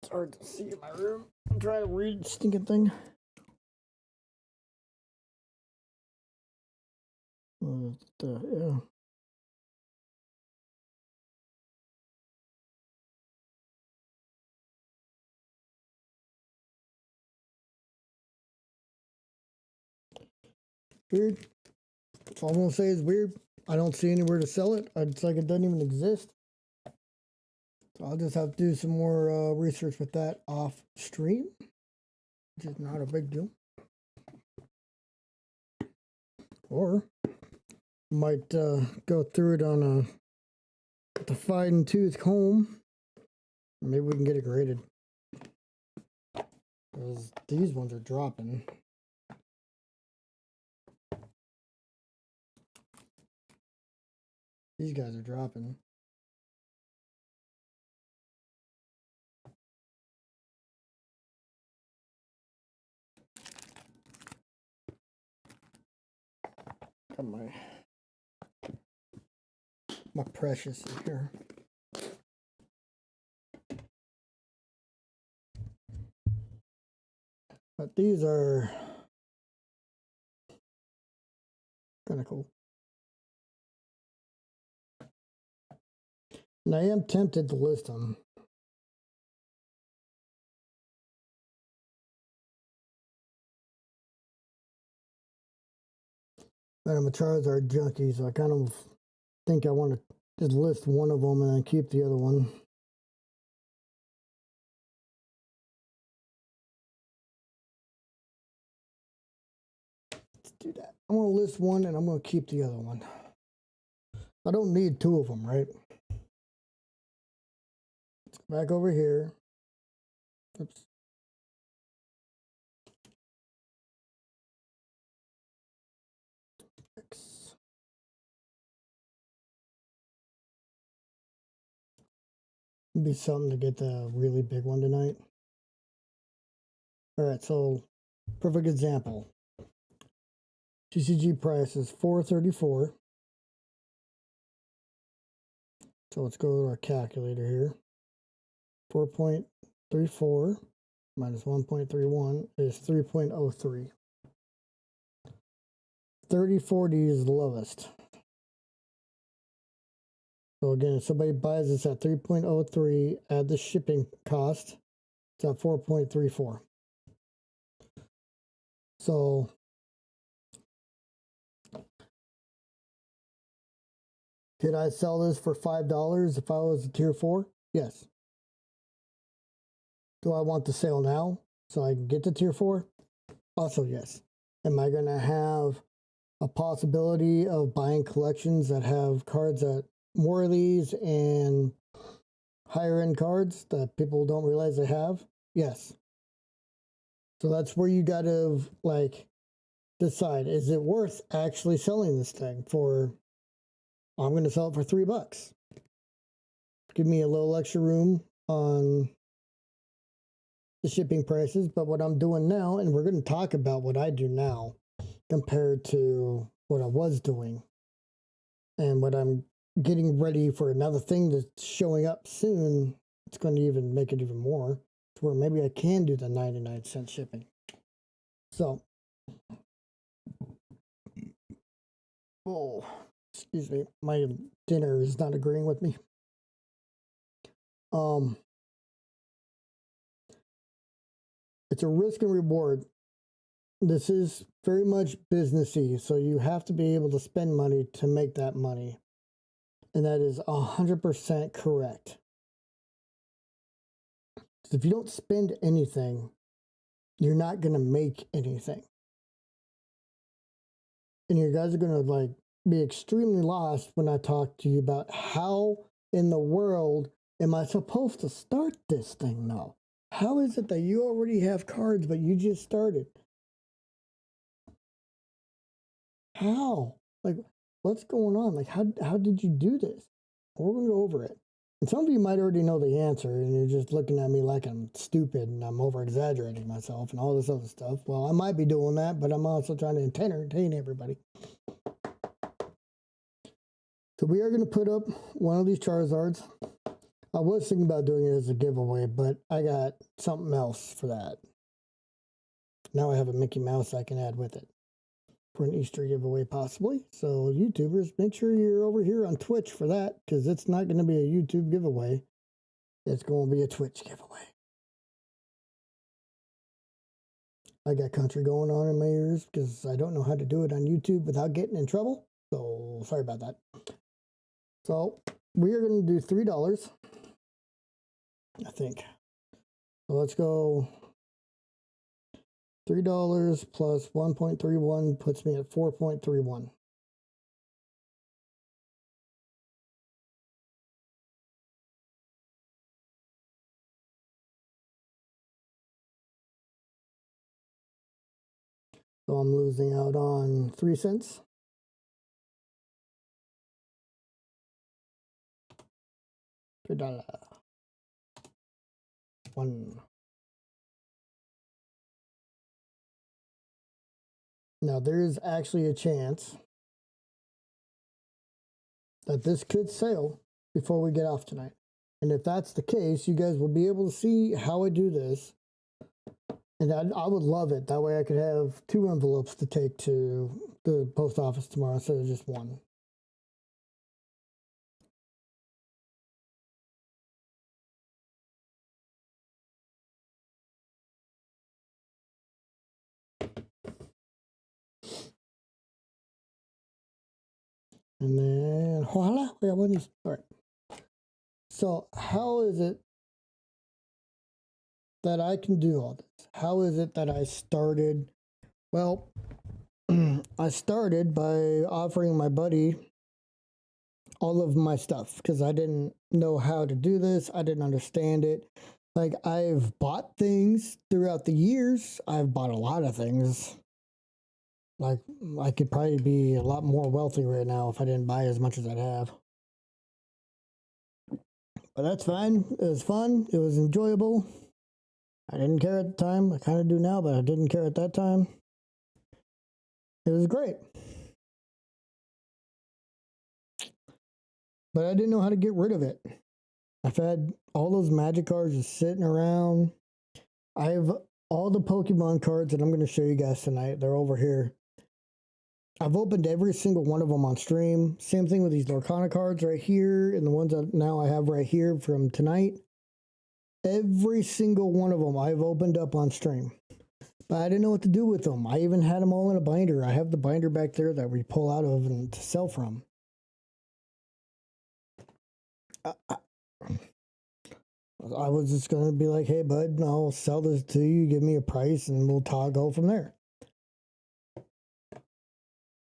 It's hard to see in my room. I'm trying to read the stinking thing. Yeah. Weird. That's all I'm gonna say is weird. I don't see anywhere to sell it. It's like it doesn't even exist. So I'll just have to do some more research with that off stream, which is not a big deal. Or might go through it on the fine tooth comb. Maybe we can get it graded. Because these ones are dropping. These guys are dropping. Got my precious in here. But these are kind of cool. And I am tempted to list them. But I'm a Charizard junkie, so I kind of think I want to just list one of them and then keep the other one. Let's do that. I'm going to list one and I'm going to keep the other one. I don't need 2 of them, right? Let's go back over here. Oops. It'd be something to get the really big one tonight. All right, so perfect example. TCG price is $4.34. So let's go to our calculator here. 4.34 minus 1.31 is 3.03. 3040 is the lowest. So again, if somebody buys this at 3.03, add the shipping cost, it's at 4.34. So could I sell this for $5 if I was a tier 4? Yes. Do I want the sale now so I can get to tier 4? Also, yes. Am I going to have a possibility of buying collections that have cards that more of these and higher end cards that people don't realize they have? Yes. So that's where you got to like decide, is it worth actually selling this thing for, I'm going to sell it for $3. Give me a little extra room on the shipping prices. But what I'm doing now, and we're going to talk about what I do now compared to what I was doing and what I'm getting ready for another thing that's showing up soon. It's going to even make it even more to where maybe I can do the 99-cent shipping. So, oh, excuse me, my dinner is not agreeing with me. It's a risk and reward. This is very much businessy, so you have to be able to spend money to make that money. And that is 100% correct. If you don't spend anything, you're not going to make anything. And you guys are going to like be extremely lost when I talk to you about how in the world am I supposed to start this thing now? How is it that you already have cards, but you just started? How? Like, what's going on? Like, how did you do this? We're going to go over it. And some of you might already know the answer, and you're just looking at me like I'm stupid and I'm over-exaggerating myself and all this other stuff. Well, I might be doing that, but I'm also trying to entertain everybody. So we are going to put up one of these Charizards. I was thinking about doing it as a giveaway, but I got something else for that. Now I have a Mickey Mouse I can add with it for an Easter giveaway possibly. So YouTubers, make sure you're over here on Twitch for that, because it's not going to be a YouTube giveaway. It's going to be a Twitch giveaway. I got country going on in my ears because I don't know how to do it on YouTube without getting in trouble. So sorry about that. So we are going to do $3, I think. So let's go. $3 plus 1.31 puts me at 4.31. So I'm losing out on 3 cents. $1. Now there is actually a chance that this could sail before we get off tonight. And if that's the case, you guys will be able to see how I do this. And I would love it. That way I could have 2 envelopes to take to the post office tomorrow instead of just 1. And then, voila, we got one of these. All right. So how is it that I can do all this? How is it that I started? Well, I started by offering my buddy all of my stuff because I didn't know how to do this. I didn't understand it. Like, I've bought things throughout the years. I've bought a lot of things. Like, I could probably be a lot more wealthy right now if I didn't buy as much as I have. But that's fine. It was fun. It was enjoyable. I didn't care at the time. I kind of do now, but I didn't care at that time. It was great. But I didn't know how to get rid of it. I've had all those magic cards just sitting around. I have all the Pokemon cards that I'm going to show you guys tonight. They're over here. I've opened every single one of them on stream. Same thing with these Lorcana cards right here and the ones that now I have right here from tonight. Every single one of them I've opened up on stream. But I didn't know what to do with them. I even had them all in a binder. I have the binder back there that we pull out of and to sell from. I was just going to be like, hey, bud, I'll sell this to you. Give me a price and we'll go from there.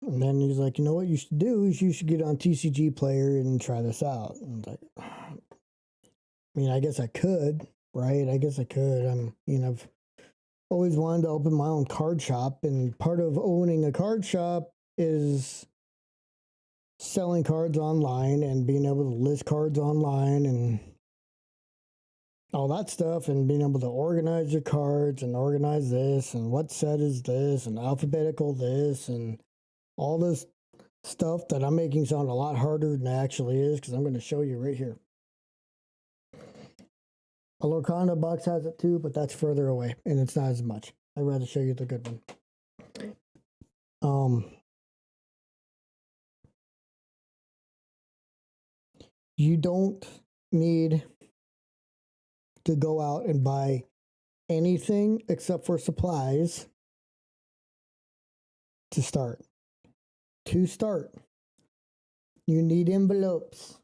And then he's like, you know what you should do is you should get on TCG Player and try this out. And I was like, I mean, I guess I could, right? I guess I could. I've always wanted to open my own card shop. And part of owning a card shop is selling cards online and being able to list cards online and all that stuff, and being able to organize your cards and organize this and what set is this and alphabetical this and all this stuff that I'm making sound a lot harder than it actually is, because I'm going to show you right here. A Lorcana box has it too, but that's further away and it's not as much. I'd rather show you the good one. You don't need to go out and buy anything except for supplies to start. To start, you need envelopes.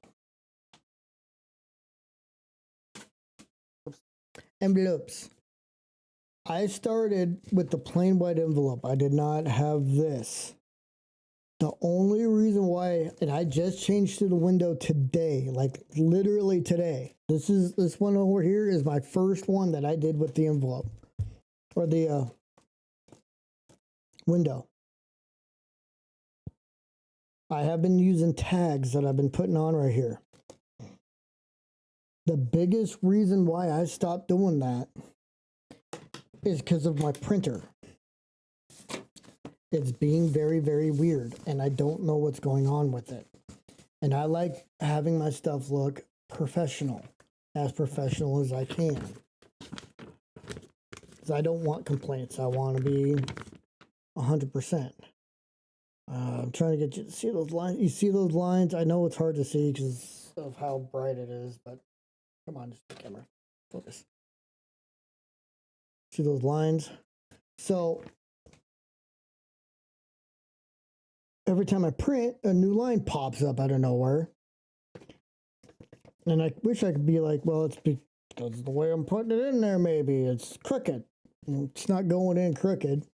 Envelopes. I started with the plain white envelope. I did not have this. The only reason why, and I just changed to the window today, like literally today. This one over here is my first one that I did with the envelope or the window. I have been using tags that I've been putting on right here. The biggest reason why I stopped doing that is because of my printer. It's being very, very weird, and I don't know what's going on with it. And I like having my stuff look professional as I can. Because I don't want complaints. I want to be 100%. I'm trying to get you to see those lines. You see those lines? I know it's hard to see because of how bright it is, but come on, just the camera. Focus. See those lines? So every time I print, a new line pops up out of nowhere. And I wish I could be like, well, it's because of the way I'm putting it in there, maybe. It's crooked. It's not going in crooked.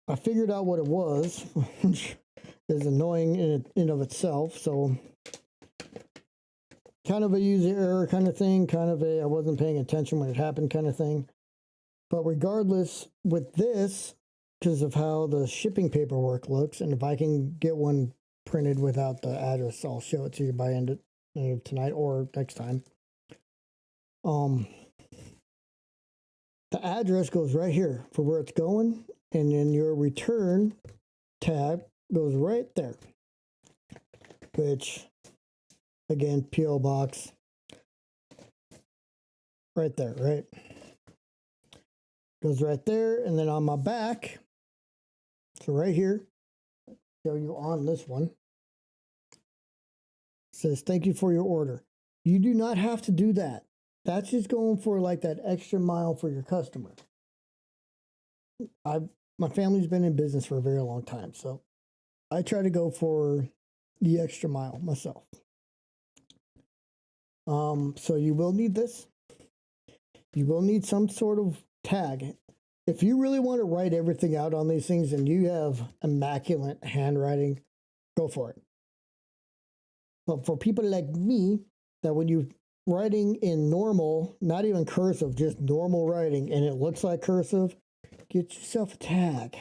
I figured out what it was, which is annoying in of itself. So kind of a user error kind of thing, kind of a I wasn't paying attention when it happened kind of thing. But regardless, with this, because of how the shipping paperwork looks, and if I can get one printed without the address, I'll show it to you by end of tonight or next time. The address goes right here for where it's going, and then your return tab goes right there, which again, P.O. box right there, right? Goes right there, and then on my back, so right here, show you on this one, says thank you for your order. You do not have to do that. That's just going for like that extra mile for your customer. My family's been in business for a very long time, so I try to go for the extra mile myself. So you will need this. You will need some sort of tag. If you really want to write everything out on these things and you have immaculate handwriting, go for it. But for people like me, that when you're writing in normal, not even cursive, just normal writing, and it looks like cursive, get yourself a tag.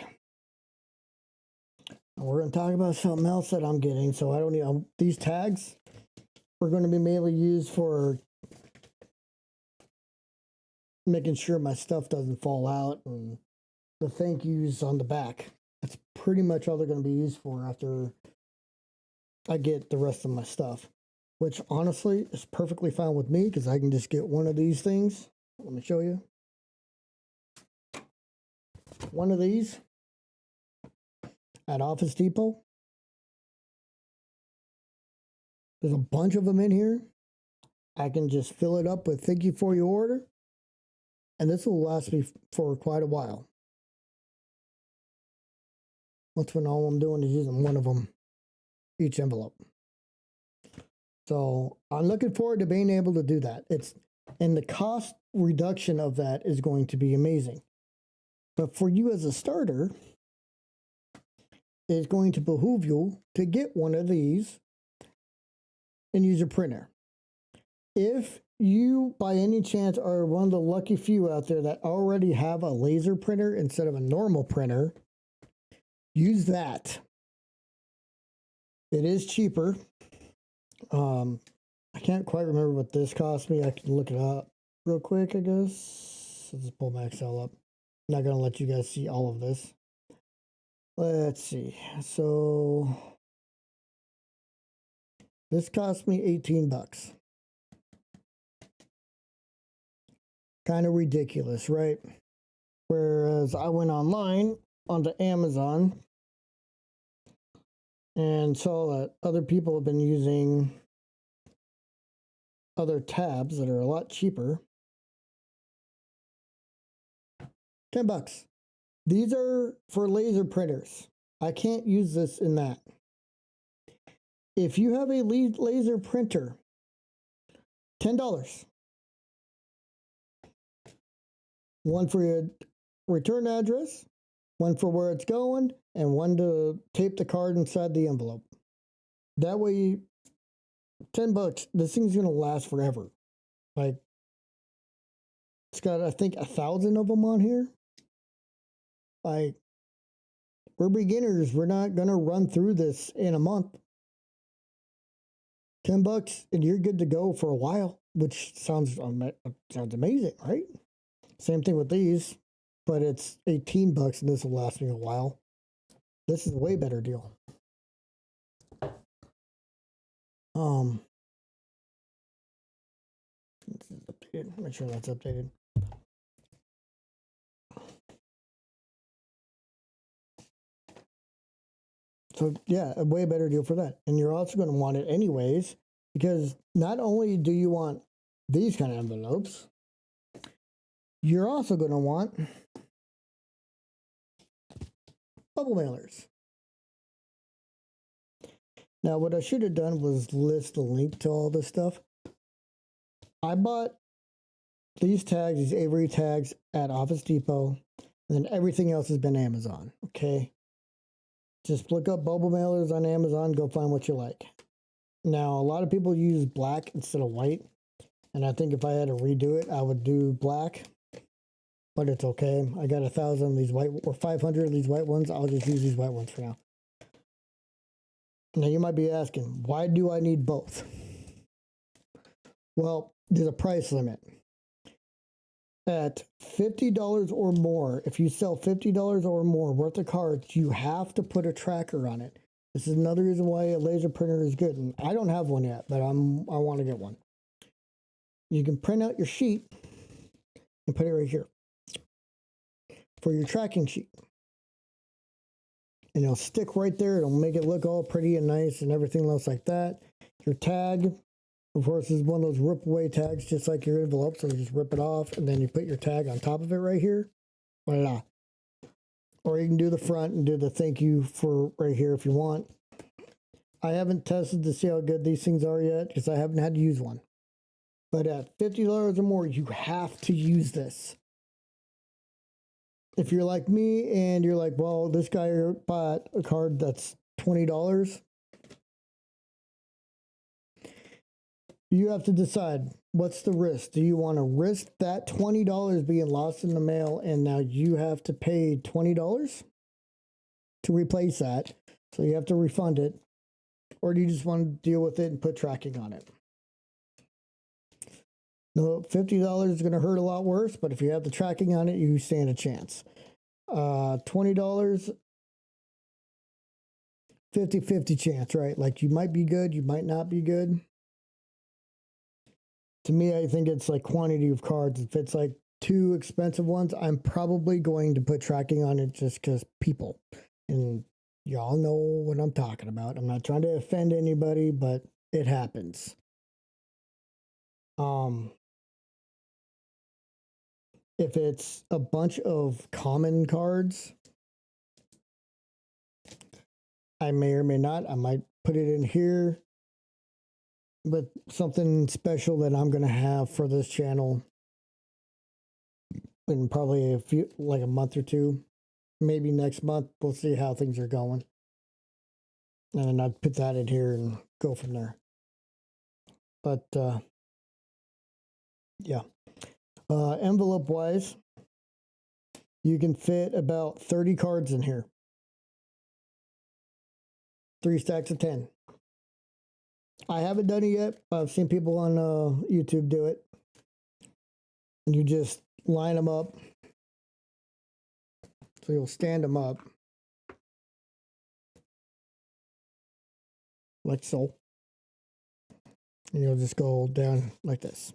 And we're going to talk about something else that I'm getting, so I don't need these tags. are going to be mainly used for making sure my stuff doesn't fall out, and the thank yous on the back. That's pretty much all they're going to be used for after I get the rest of my stuff, which honestly is perfectly fine with me because I can just get one of these things. Let me show you. One of these at Office Depot. There's a bunch of them in here. I can just fill it up with thank you for your order, and this will last me for quite a while. That's when all I'm doing is using one of them each envelope. So I'm looking forward to being able to do that. And the cost reduction of that is going to be amazing. But for you as a starter, it's going to behoove you to get one of these and use a printer. If you, by any chance, are one of the lucky few out there that already have a laser printer instead of a normal printer, use that. It is cheaper. I can't quite remember what this cost me. I can look it up real quick, I guess. Let's just pull my Excel up. I'm not going to let you guys see all of this. Let's see. So this cost me 18 bucks. Kind of ridiculous, right? Whereas I went online onto Amazon and saw that other people have been using other tabs that are a lot cheaper. 10 bucks. These are for laser printers. I can't use this in that. If you have a laser printer, $10. One for your return address, one for where it's going, and one to tape the card inside the envelope. That way, 10 bucks, this thing's going to last forever. Like, it's got, I think, 1,000 of them on here. Like, we're beginners. We're not going to run through this in a month. 10 bucks, and you're good to go for a while, which sounds amazing, right? Same thing with these, but it's 18 bucks, and this will last me a while. This is a way better deal. This is updated. Make sure that's updated. So yeah, a way better deal for that. And you're also going to want it anyways, because not only do you want these kind of envelopes, you're also going to want bubble mailers. Now, what I should have done was list a link to all this stuff. I bought these tags, these Avery tags at Office Depot, and then everything else has been Amazon, okay? Just look up bubble mailers on Amazon, go find what you like. Now, a lot of people use black instead of white, and I think if I had to redo it, I would do black, but it's okay. I got 1,000 of these white, or 500 of these white ones. I'll just use these white ones for now. Now, you might be asking, why do I need both? Well, there's a price limit. At $50 or more, if you sell $50 or more worth of cards, you have to put a tracker on it. This is another reason why a laser printer is good. And I don't have one yet, but I want to get one. You can print out your sheet and put it right here for your tracking sheet. And it'll stick right there. It'll make it look all pretty and nice and everything else like that. Your tag, of course, is one of those rip away tags, just like your envelope. So you just rip it off and then you put your tag on top of it right here. Voila. Or you can do the front and do the thank you for right here if you want. I haven't tested to see how good these things are yet because I haven't had to use one. But at $50 or more, you have to use this. If you're like me and you're like, well, this guy bought a card that's $20, you have to decide what's the risk. Do you want to risk that $20 being lost in the mail and now you have to pay $20 to replace that? So you have to refund it. Or do you just want to deal with it and put tracking on it? No, $50 is going to hurt a lot worse, but if you have the tracking on it, you stand a chance. $20, 50-50 chance, right? Like you might be good, you might not be good. To me, I think it's like quantity of cards. If it's like too expensive ones, I'm probably going to put tracking on it just because people. And y'all know what I'm talking about. I'm not trying to offend anybody, but it happens. If it's a bunch of common cards, I may or may not. I might put it in here, but something special that I'm going to have for this channel in probably like a month or two, maybe next month. We'll see how things are going. And then I'd put that in here and go from there. But yeah, envelope wise, you can fit about 30 cards in here. 3 stacks of 10. I haven't done it yet. I've seen people on YouTube do it. And you just line them up. So you'll stand them up. Like so. And you'll just go down like this.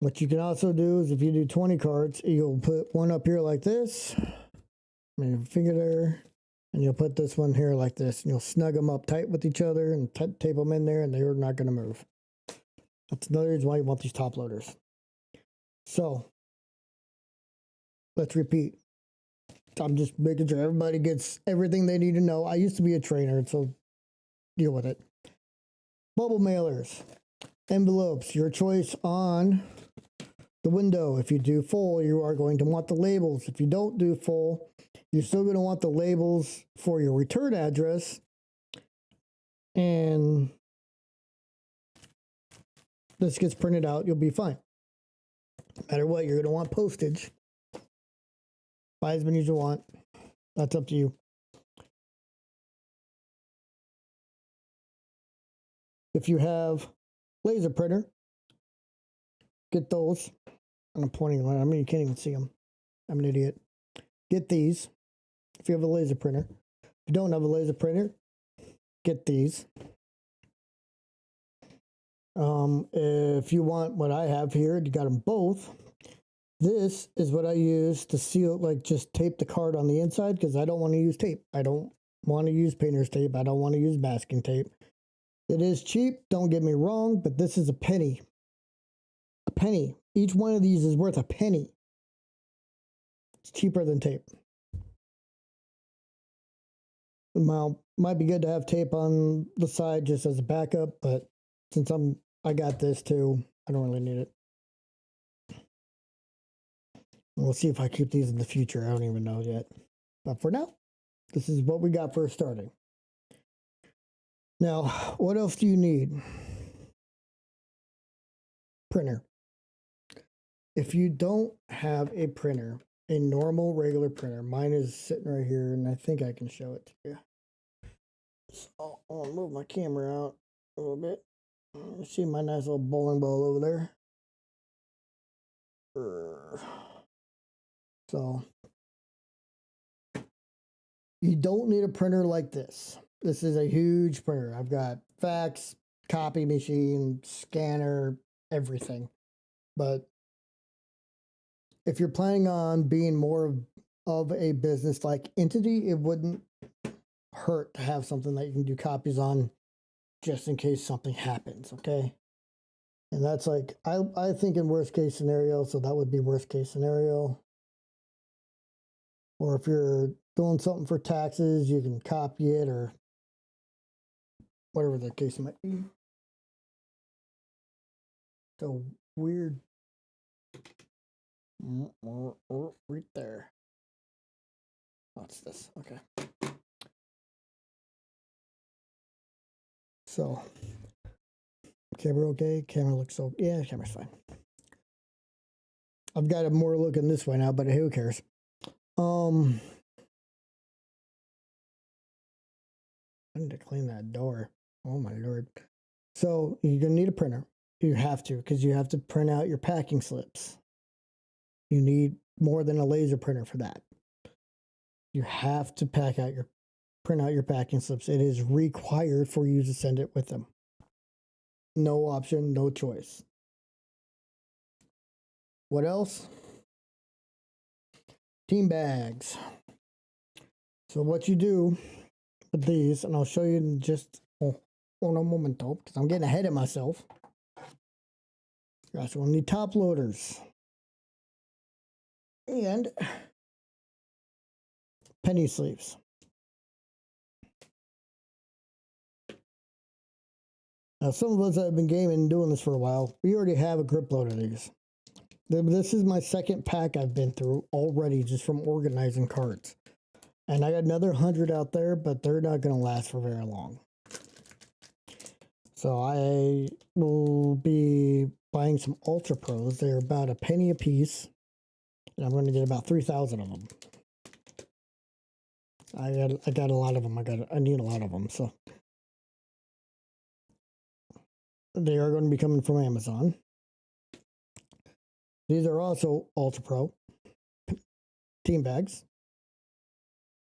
What you can also do is if you do 20 cards, you'll put one up here like this. And your finger there. And you'll put this one here like this. And you'll snug them up tight with each other and tape them in there, and they're not going to move. That's another reason why you want these top loaders. So, let's repeat. I'm just making sure everybody gets everything they need to know. I used to be a trainer, so deal with it. Bubble mailers. Envelopes, your choice on the window. If you do full, you are going to want the labels. If you don't do full, you're still going to want the labels for your return address. And this gets printed out, you'll be fine. No matter what, you're going to want postage. Buy as many as you want. That's up to you. If you have laser printer, get those. I'm pointing, I mean, you can't even see them. I'm an idiot. Get these if you have a laser printer. If you don't have a laser printer, get these. If you want what I have here, you got them both. This is what I use to seal, like just tape the card on the inside, because I don't want to use tape. I don't want to use painter's tape. I don't want to use masking tape. It is cheap, don't get me wrong, but this is a penny. A penny. Each one of these is worth a penny. It's cheaper than tape. Well, might be good to have tape on the side just as a backup, but since I got this too, I don't really need it. We'll see if I keep these in the future. I don't even know yet. But for now, this is what we got for starting. Now, what else do you need? Printer. If you don't have a printer, a normal regular printer, mine is sitting right here, and I think I can show it to you. So I'll move my camera out a little bit. You see my nice little bowling ball over there. So you don't need a printer like this. This is a huge printer. I've got fax, copy machine, scanner, everything. But if you're planning on being more of a business-like entity, it wouldn't hurt to have something that you can do copies on just in case something happens, okay? And that's like, I think in worst case scenario, so that would be worst case scenario. Or if you're doing something for taxes, you can copy it or whatever the case might be. So weird. Right there. What's this? Okay. So, camera okay? Camera looks so, yeah, camera's fine. I've got it more looking this way now, but who cares? I need to clean that door. Oh my lord. So you're gonna need a printer. You have to, because you have to print out your packing slips. You need more than a laser printer for that. You have to print out your packing slips. It is required for you to send it with them. No option, no choice. What else? Team bags. So what you do with these, and I'll show you in just un momento, because I'm getting ahead of myself. Guys, we'll need top loaders and penny sleeves. Now, some of us that have been gaming and doing this for a while, we already have a grip load of these. This is my second pack I've been through already just from organizing cards. And I got another 100 out there, but they're not going to last for very long. So I will be buying some Ultra Pros. They're about a penny a piece. And I'm going to get about 3,000 of them. I got a lot of them. I need a lot of them. So they are going to be coming from Amazon. These are also Ultra Pro team bags.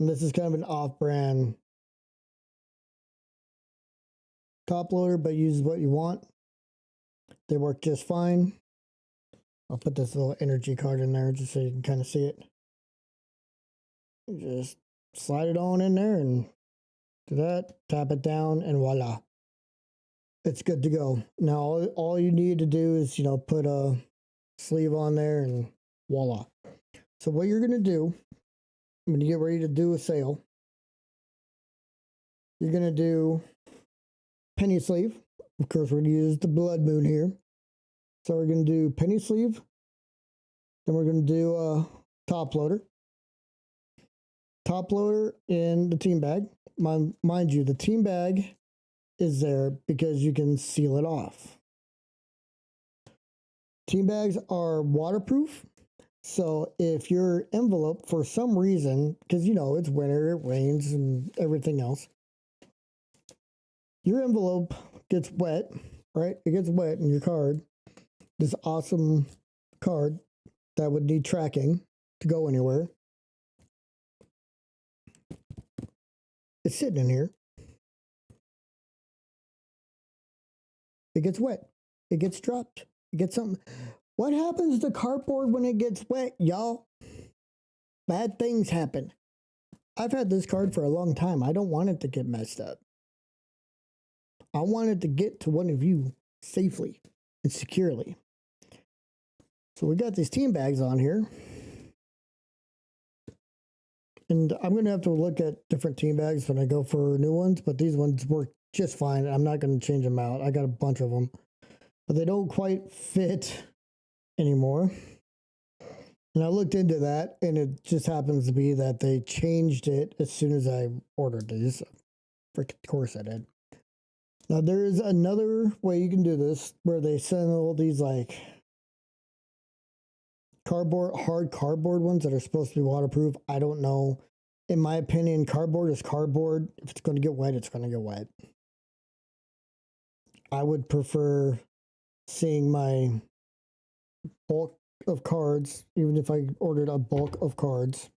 And this is kind of an off-brand top loader, but use what you want. They work just fine. I'll put this little energy card in there just so you can kind of see it. Just slide it on in there and do that, tap it down, and voila. It's good to go. Now, all you need to do is, put a sleeve on there and voila. So what you're going to do when you get ready to do a sale, you're going to do penny sleeve. Of course, we're going to use the blood moon here. So we're going to do penny sleeve. Then we're going to do a top loader. Top loader in the team bag. Mind you, the team bag is there because you can seal it off. Team bags are waterproof. So if your envelope, for some reason, because it's winter, it rains and everything else, your envelope gets wet, right? It gets wet in your card. This awesome card that would need tracking to go anywhere. It's sitting in here. It gets wet. It gets dropped. It gets something. What happens to cardboard when it gets wet, y'all? Bad things happen. I've had this card for a long time. I don't want it to get messed up. I want it to get to one of you safely and securely. So we got these team bags on here. And I'm going to have to look at different team bags when I go for new ones, but these ones work just fine. I'm not going to change them out. I got a bunch of them, but they don't quite fit anymore. And I looked into that, and it just happens to be that they changed it as soon as I ordered these. Of course I did. Now, there is another way you can do this where they send all these like hard cardboard ones that are supposed to be waterproof. I don't know. In my opinion, cardboard is cardboard. If it's going to get wet, it's going to get wet. I would prefer seeing my bulk of cards, even if I ordered a bulk of cards.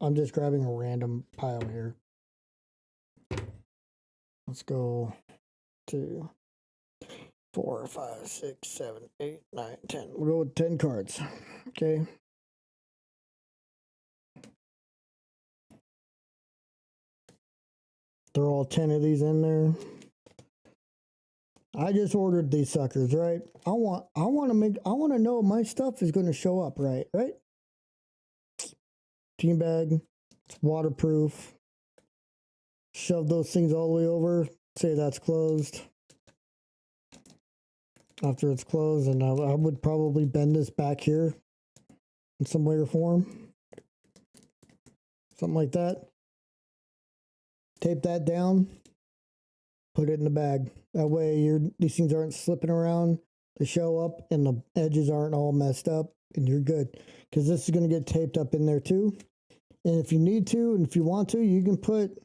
I'm just grabbing a random pile here. Let's go to 4, 5, 6, 7, 8, 9, 10. We'll go with 10 cards. Okay. They're all 10 of these in there. I just ordered these suckers, right? I want to know my stuff is going to show up right? Team bag, it's waterproof. Shove those things all the way over. Say that's closed. After it's closed, and I would probably bend this back here in some way or form. Something like that. Tape that down. Put it in the bag. That way these things aren't slipping around. They show up and the edges aren't all messed up, and you're good. Because this is going to get taped up in there too. And if you need to, and if you want to, you can put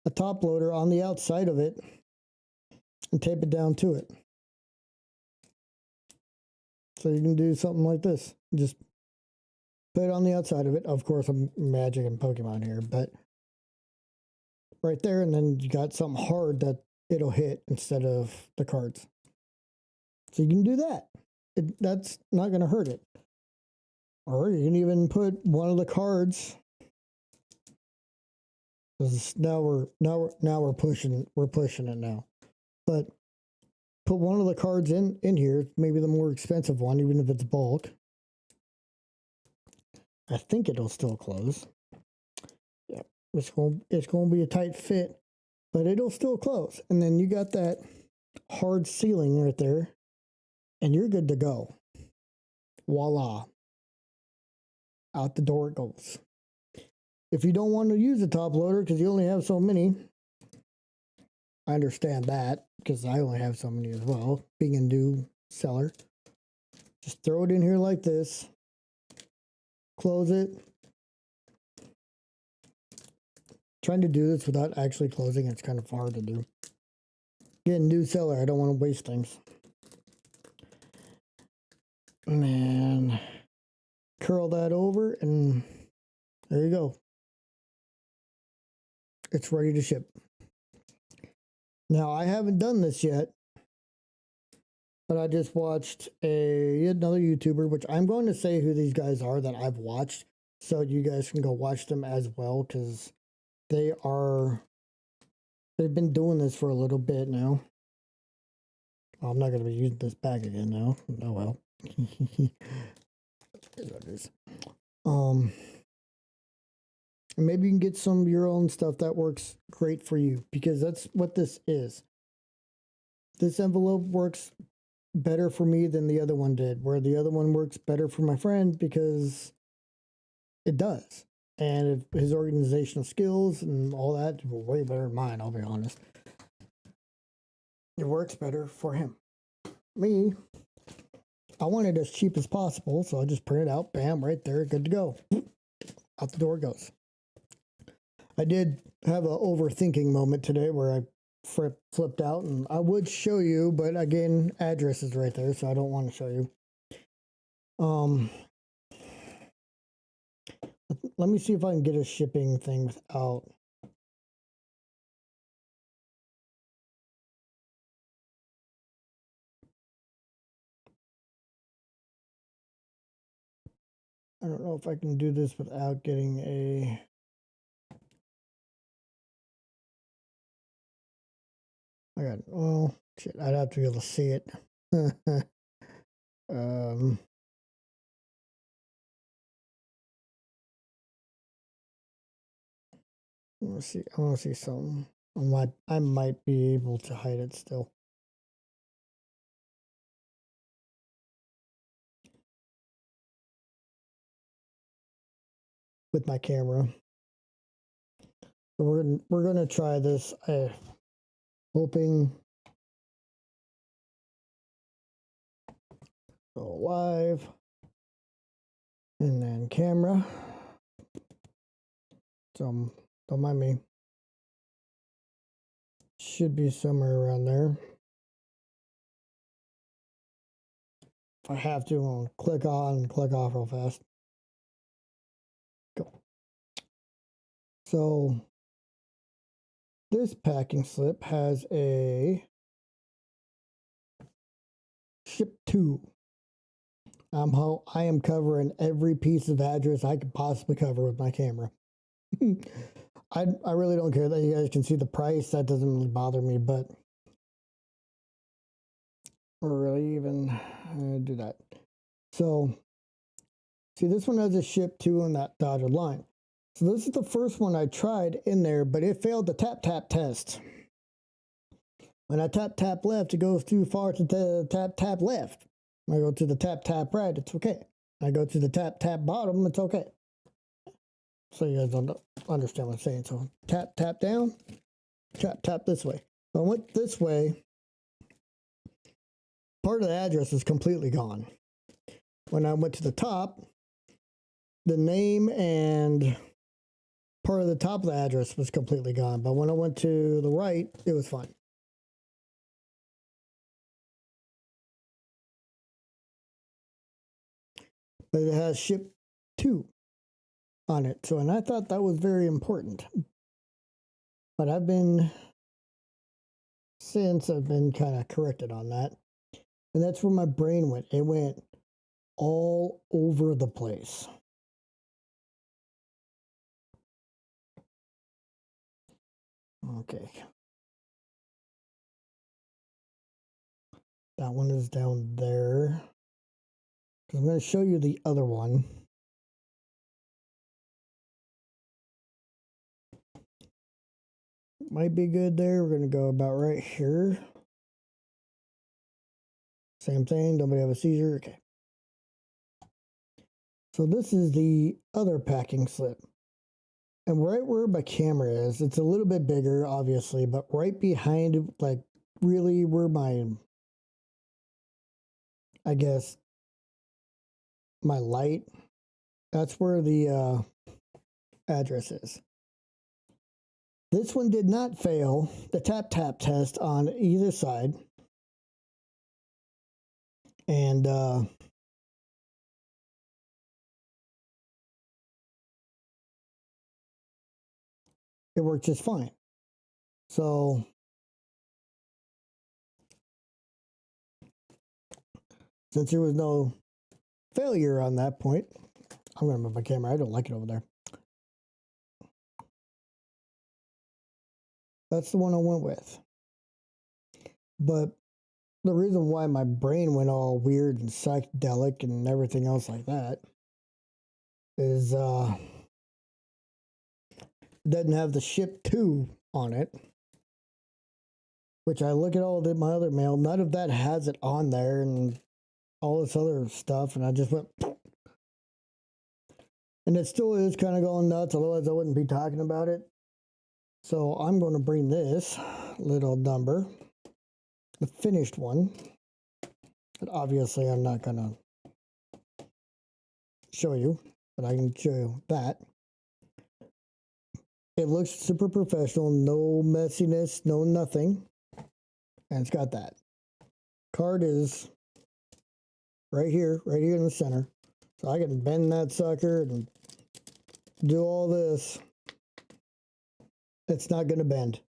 a top loader on the outside of it and tape it down to it. So you can do something like this. Just put it on the outside of it. Of course, I'm Magic and Pokemon here, but right there, and then you got something hard that it'll hit instead of the cards. So you can do that. That's not going to hurt it. Or you can even put one of the cards. Now we're pushing it now. But put one of the cards in here, maybe the more expensive one, even if it's bulk. I think it'll still close. Yeah, it's going to be a tight fit, but it'll still close. And then you got that hard sealing right there, and you're good to go. Voila. Out the door it goes. If you don't want to use a top loader because you only have so many, I understand that because I only have so many as well, being a new seller. Just throw it in here like this, close it. Trying to do this without actually closing, it's kind of hard to do. Again, new seller, I don't want to waste things. And then curl that over, and there you go. It's ready to ship. Now, I haven't done this yet, but I just watched another YouTuber, which I'm going to say who these guys are that I've watched, so you guys can go watch them as well, because they've been doing this for a little bit now. I'm not going to be using this bag again now. Oh well. Maybe you can get some of your own stuff that works great for you, because that's what this is. This envelope works better for me than the other one did, where the other one works better for my friend because it does. And if his organizational skills and all that were way better than mine, I'll be honest. It works better for him. Me, I want it as cheap as possible, so I just print it out, bam, right there, good to go. Out the door it goes. I did have an overthinking moment today where I flipped out, and I would show you, but again, address is right there, so I don't want to show you. Let me see if I can get a shipping thing without. I don't know if I can do this without getting a. I got, well, shit, I'd have to be able to see it. Let's see. I want to see something. I might be able to hide it still. With my camera. So we're gonna try this. Hoping. Go live. And then camera. So don't mind me. Should be somewhere around there. If I have to, I'll click on and click off real fast. Go. So this packing slip has a ship to. I am covering every piece of address I could possibly cover with my camera. I really don't care that you guys can see the price. That doesn't really bother me, but we're really even do that. So see, this one has a ship to on that dotted line. So this is the first one I tried in there, but it failed the tap test. When I tap left, it goes too far to the tap left. When I go to the tap right, it's okay. I go to the tap bottom, it's okay. So you guys don't understand what I'm saying. So tap down, tap this way. If I went this way, part of the address is completely gone. When I went to the top, the name and part of the top of the address was completely gone. But when I went to the right, it was fine. but it has ship to on it. So, and I thought that was very important. But I've been kind of corrected on that. And that's where my brain went. It went all over the place. Okay. That one is down there. I'm going to show you the other one. Might be good there. We're going to go about right here. Same thing. Nobody have a seizure. Okay. So this is the other packing slip. And right where my camera is, it's a little bit bigger, obviously, but right behind, like, really where my, I guess, my light, that's where the address is. This one did not fail the tap test on either side. And it worked just fine. So since there was no failure on that point, I'm going to move my camera. I don't like it over there. That's the one I went with. But the reason why my brain went all weird and psychedelic and everything else like that is it doesn't have the ship to on it. Which I look at all of my other mail, none of that has it on there and all this other stuff, and I just went, and it still is kind of going nuts, otherwise I wouldn't be talking about it. So I'm going to bring this little number, the finished one, but obviously I'm not going to show you, but I can show you that. It looks super professional, no messiness, no nothing, and it's got that. Card is right here in the center. So I can bend that sucker and do all this. It's not going to bend.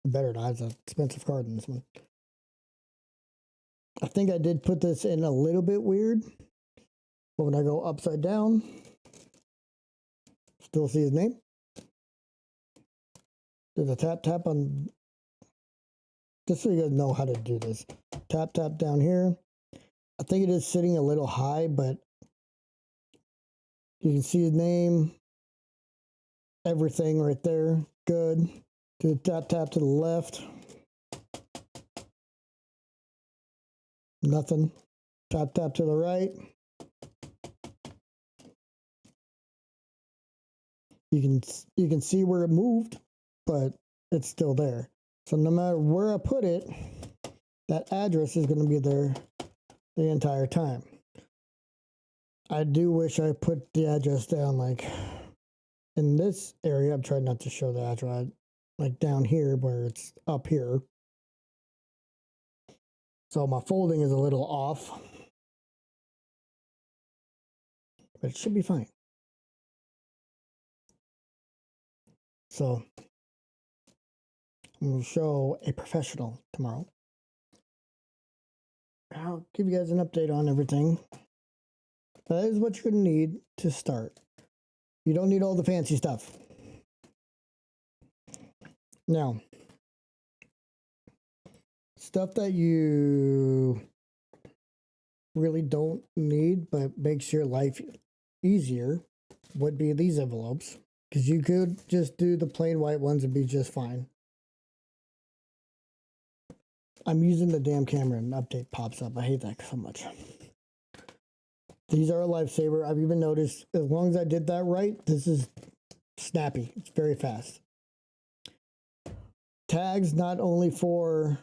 Better not. It's an expensive card in this one. I think I did put this in a little bit weird. But when I go upside down, still see his name. There's a tap on, just so you guys know how to do this. Tap down here. I think it is sitting a little high, but you can see his name. Everything right there. Good. Do the tap to the left. Nothing. Tap to the right. You can see where it moved, but it's still there. So no matter where I put it, that address is going to be there the entire time. I do wish I put the address down like in this area. I'm trying not to show the address, like down here where it's up here. So my folding is a little off, but it should be fine. So I'm going to show a professional tomorrow. I'll give you guys an update on everything. That is what you're going to need to start. You don't need all the fancy stuff. Now, stuff that you really don't need but makes your life easier would be these envelopes, because you could just do the plain white ones and be just fine. I'm using the damn camera and an update pops up. I hate that so much. These are a lifesaver. I've even noticed as long as I did that right, this is snappy. It's very fast. Tags not only for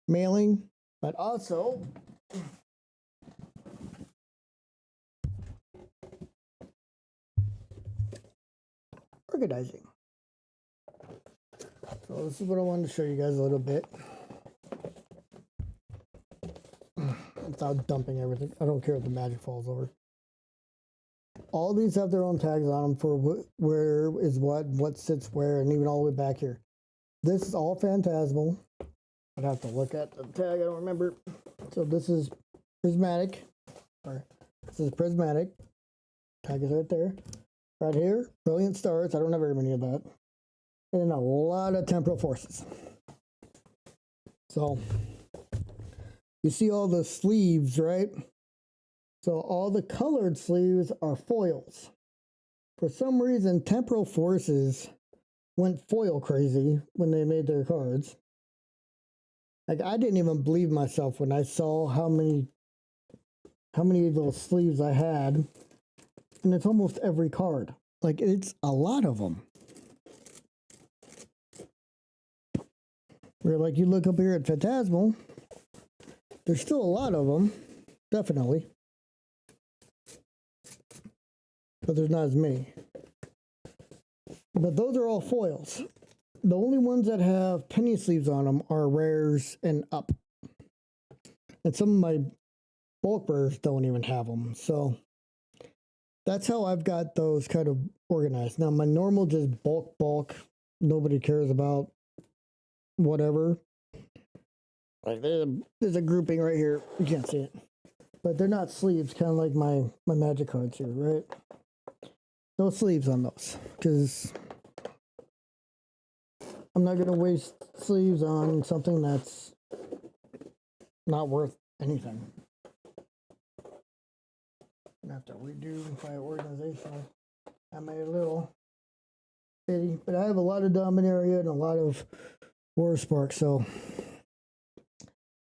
mailing, but also organizing. So this is what I wanted to show you guys a little bit. without dumping everything. I don't care if the magic falls over. All these have their own tags on them for where is what sits where, and even all the way back here. This is all phantasmal. I'd have to look at the tag, I don't remember. So this is prismatic, or this is prismatic. Tag is right there. Right here, brilliant stars. I don't have very many of that. And then a lot of temporal forces. So you see all the sleeves, right? So all the colored sleeves are foils. For some reason, temporal forces went foil crazy when they made their cards. Like, I didn't even believe myself when I saw how many of those sleeves I had. And it's almost every card. Like, it's a lot of them. Where, like, you look up here at Phantasmal, there's still a lot of them, definitely. But there's not as many. But those are all foils. The only ones that have penny sleeves on them are rares and up. And some of my bulk rares don't even have them. So that's how I've got those kind of organized. Now my normal just bulk, nobody cares about whatever. Like there's a grouping right here. You can't see it. But they're not sleeves, kind of like my magic cards here, right? No sleeves on those, because I'm not going to waste sleeves on something that's not worth anything. I have to redo my organizational. I made a little bitty, but I have a lot of Dominaria and a lot of War Spark, so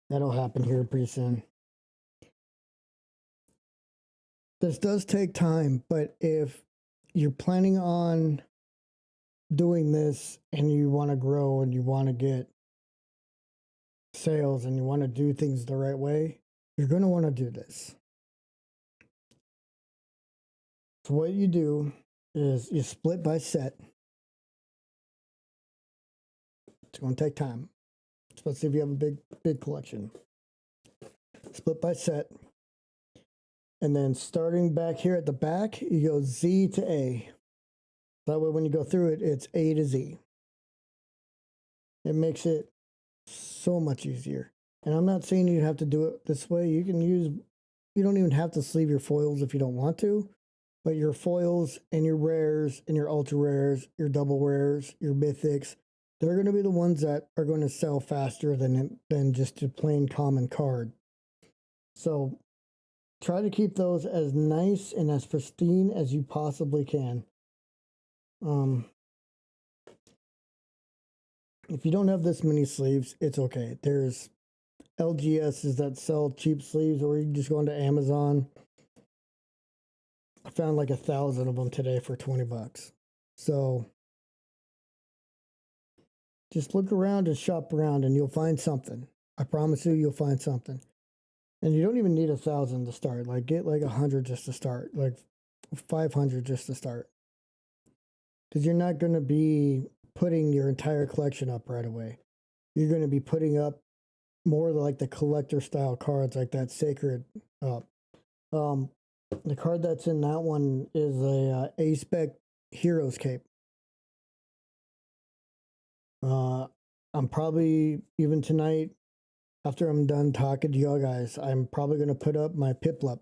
that'll happen here pretty soon. This does take time, but if you're planning on doing this and you want to grow and you want to get sales and you want to do things the right way, you're going to want to do this. So what you do is you split by set. It's going to take time, especially if you have a big collection. Split by set. And then starting back here at the back, you go Z to A. That way when you go through it, it's A to Z. It makes it so much easier. And I'm not saying you have to do it this way. You don't even have to sleeve your foils if you don't want to. But your foils and your rares and your ultra rares, your double rares, your mythics, they're going to be the ones that are going to sell faster than just a plain common card. So try to keep those as nice and as pristine as you possibly can. If you don't have this many sleeves, it's okay. There's LGSs that sell cheap sleeves, or you can just go onto Amazon. I found like 1,000 of them today for $20. So just look around and shop around and you'll find something. I promise you'll find something. And you don't even need 1,000 to start. Like, get like 100 just to start, like 500 just to start. Because you're not going to be putting your entire collection up right away. You're going to be putting up more like the collector style cards, like that Sacred up. The card that's in that one is a A-Spec Heroes Cape. I'm probably, even tonight, after I'm done talking to y'all guys, I'm probably going to put up my Piplup,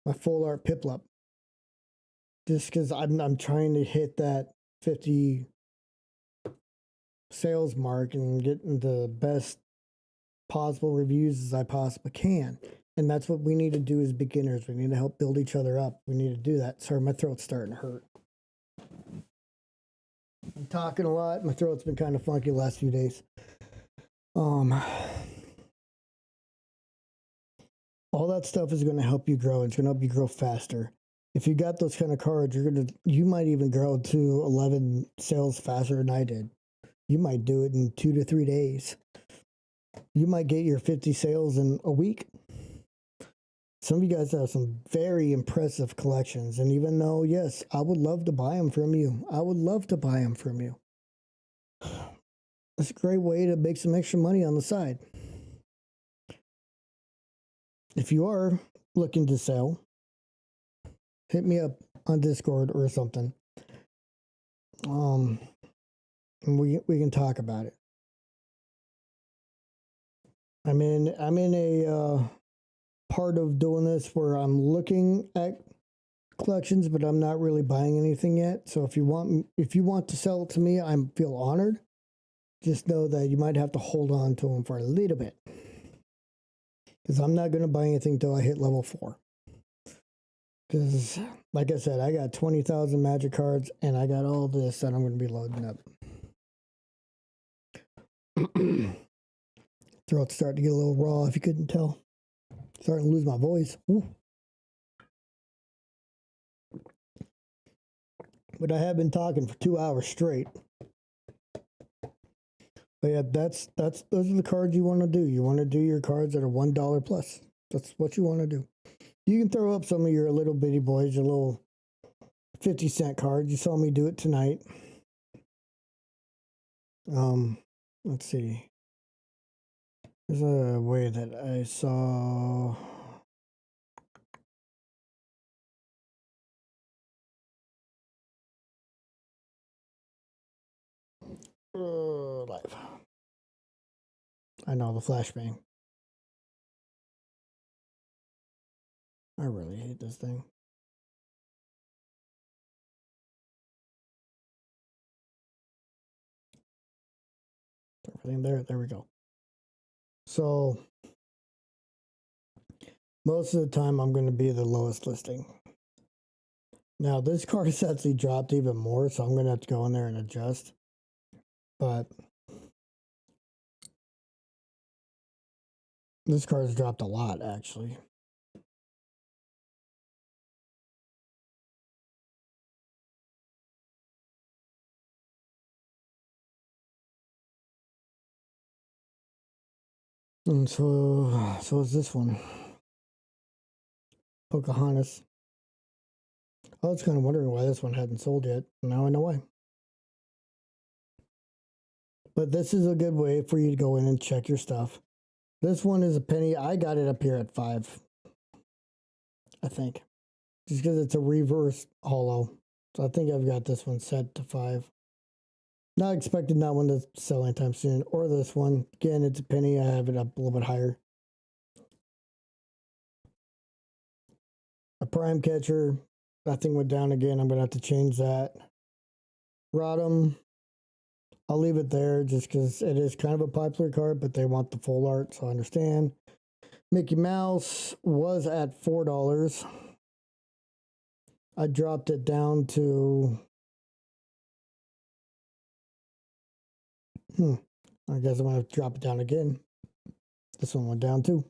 my full art Piplup, just because I'm trying to hit that 50 sales mark and getting the best possible reviews as I possibly can. And that's what we need to do as beginners. We need to help build each other up. We need to do that. Sorry, my throat's starting to hurt. I'm talking a lot. My throat's been kind of funky the last few days. All that stuff is going to help you grow. It's going to help you grow faster. If you got those kind of cards, you might even grow to 11 sales faster than I did. You might do it in 2 to 3 days. You might get your 50 sales in a week. Some of you guys have some very impressive collections. And even though, yes, I would love to buy them from you. I would love to buy them from you. It's a great way to make some extra money on the side. if you are looking to sell, hit me up on Discord or something. And we can talk about it. I'm in a part of doing this where I'm looking at collections, but I'm not really buying anything yet. So if you want to sell it to me, I feel honored. Just know that you might have to hold on to them for a little bit, because I'm not going to buy anything until I hit level 4. Because, like I said, I got 20,000 magic cards, and I got all this that I'm going to be loading up. Throat's starting to get a little raw, if you couldn't tell. Starting to lose my voice. Ooh. But I have been talking for 2 hours straight. But yeah, those are the cards you want to do. You want to do your cards that are $1 plus. That's what you want to do. You can throw up some of your little bitty boys, your little 50-cent cards. You saw me do it tonight. Let's see. There's a way that I saw. Live. I know, the flashbang. I really hate this thing. Everything there we go. So most of the time I'm going to be the lowest listing. Now this card has actually dropped even more, so I'm going to have to go in there and adjust. But this card has dropped a lot, actually. And so is this one. Pocahontas. I was kind of wondering why this one hadn't sold yet. Now I know why. But this is a good way for you to go in and check your stuff. This one is a penny. I got it up here at 5, I think. Just because it's a reverse holo. So I think I've got this one set to 5. Not expecting that one to sell anytime soon. Or this one. Again, it's a penny. I have it up a little bit higher. A prime catcher. That thing went down again. I'm going to have to change that. Rodham. I'll leave it there just because it is kind of a popular card, but they want the full art, so I understand. Mickey Mouse was at $4. I dropped it down to... I guess I'm going to drop it down again. This one went down too.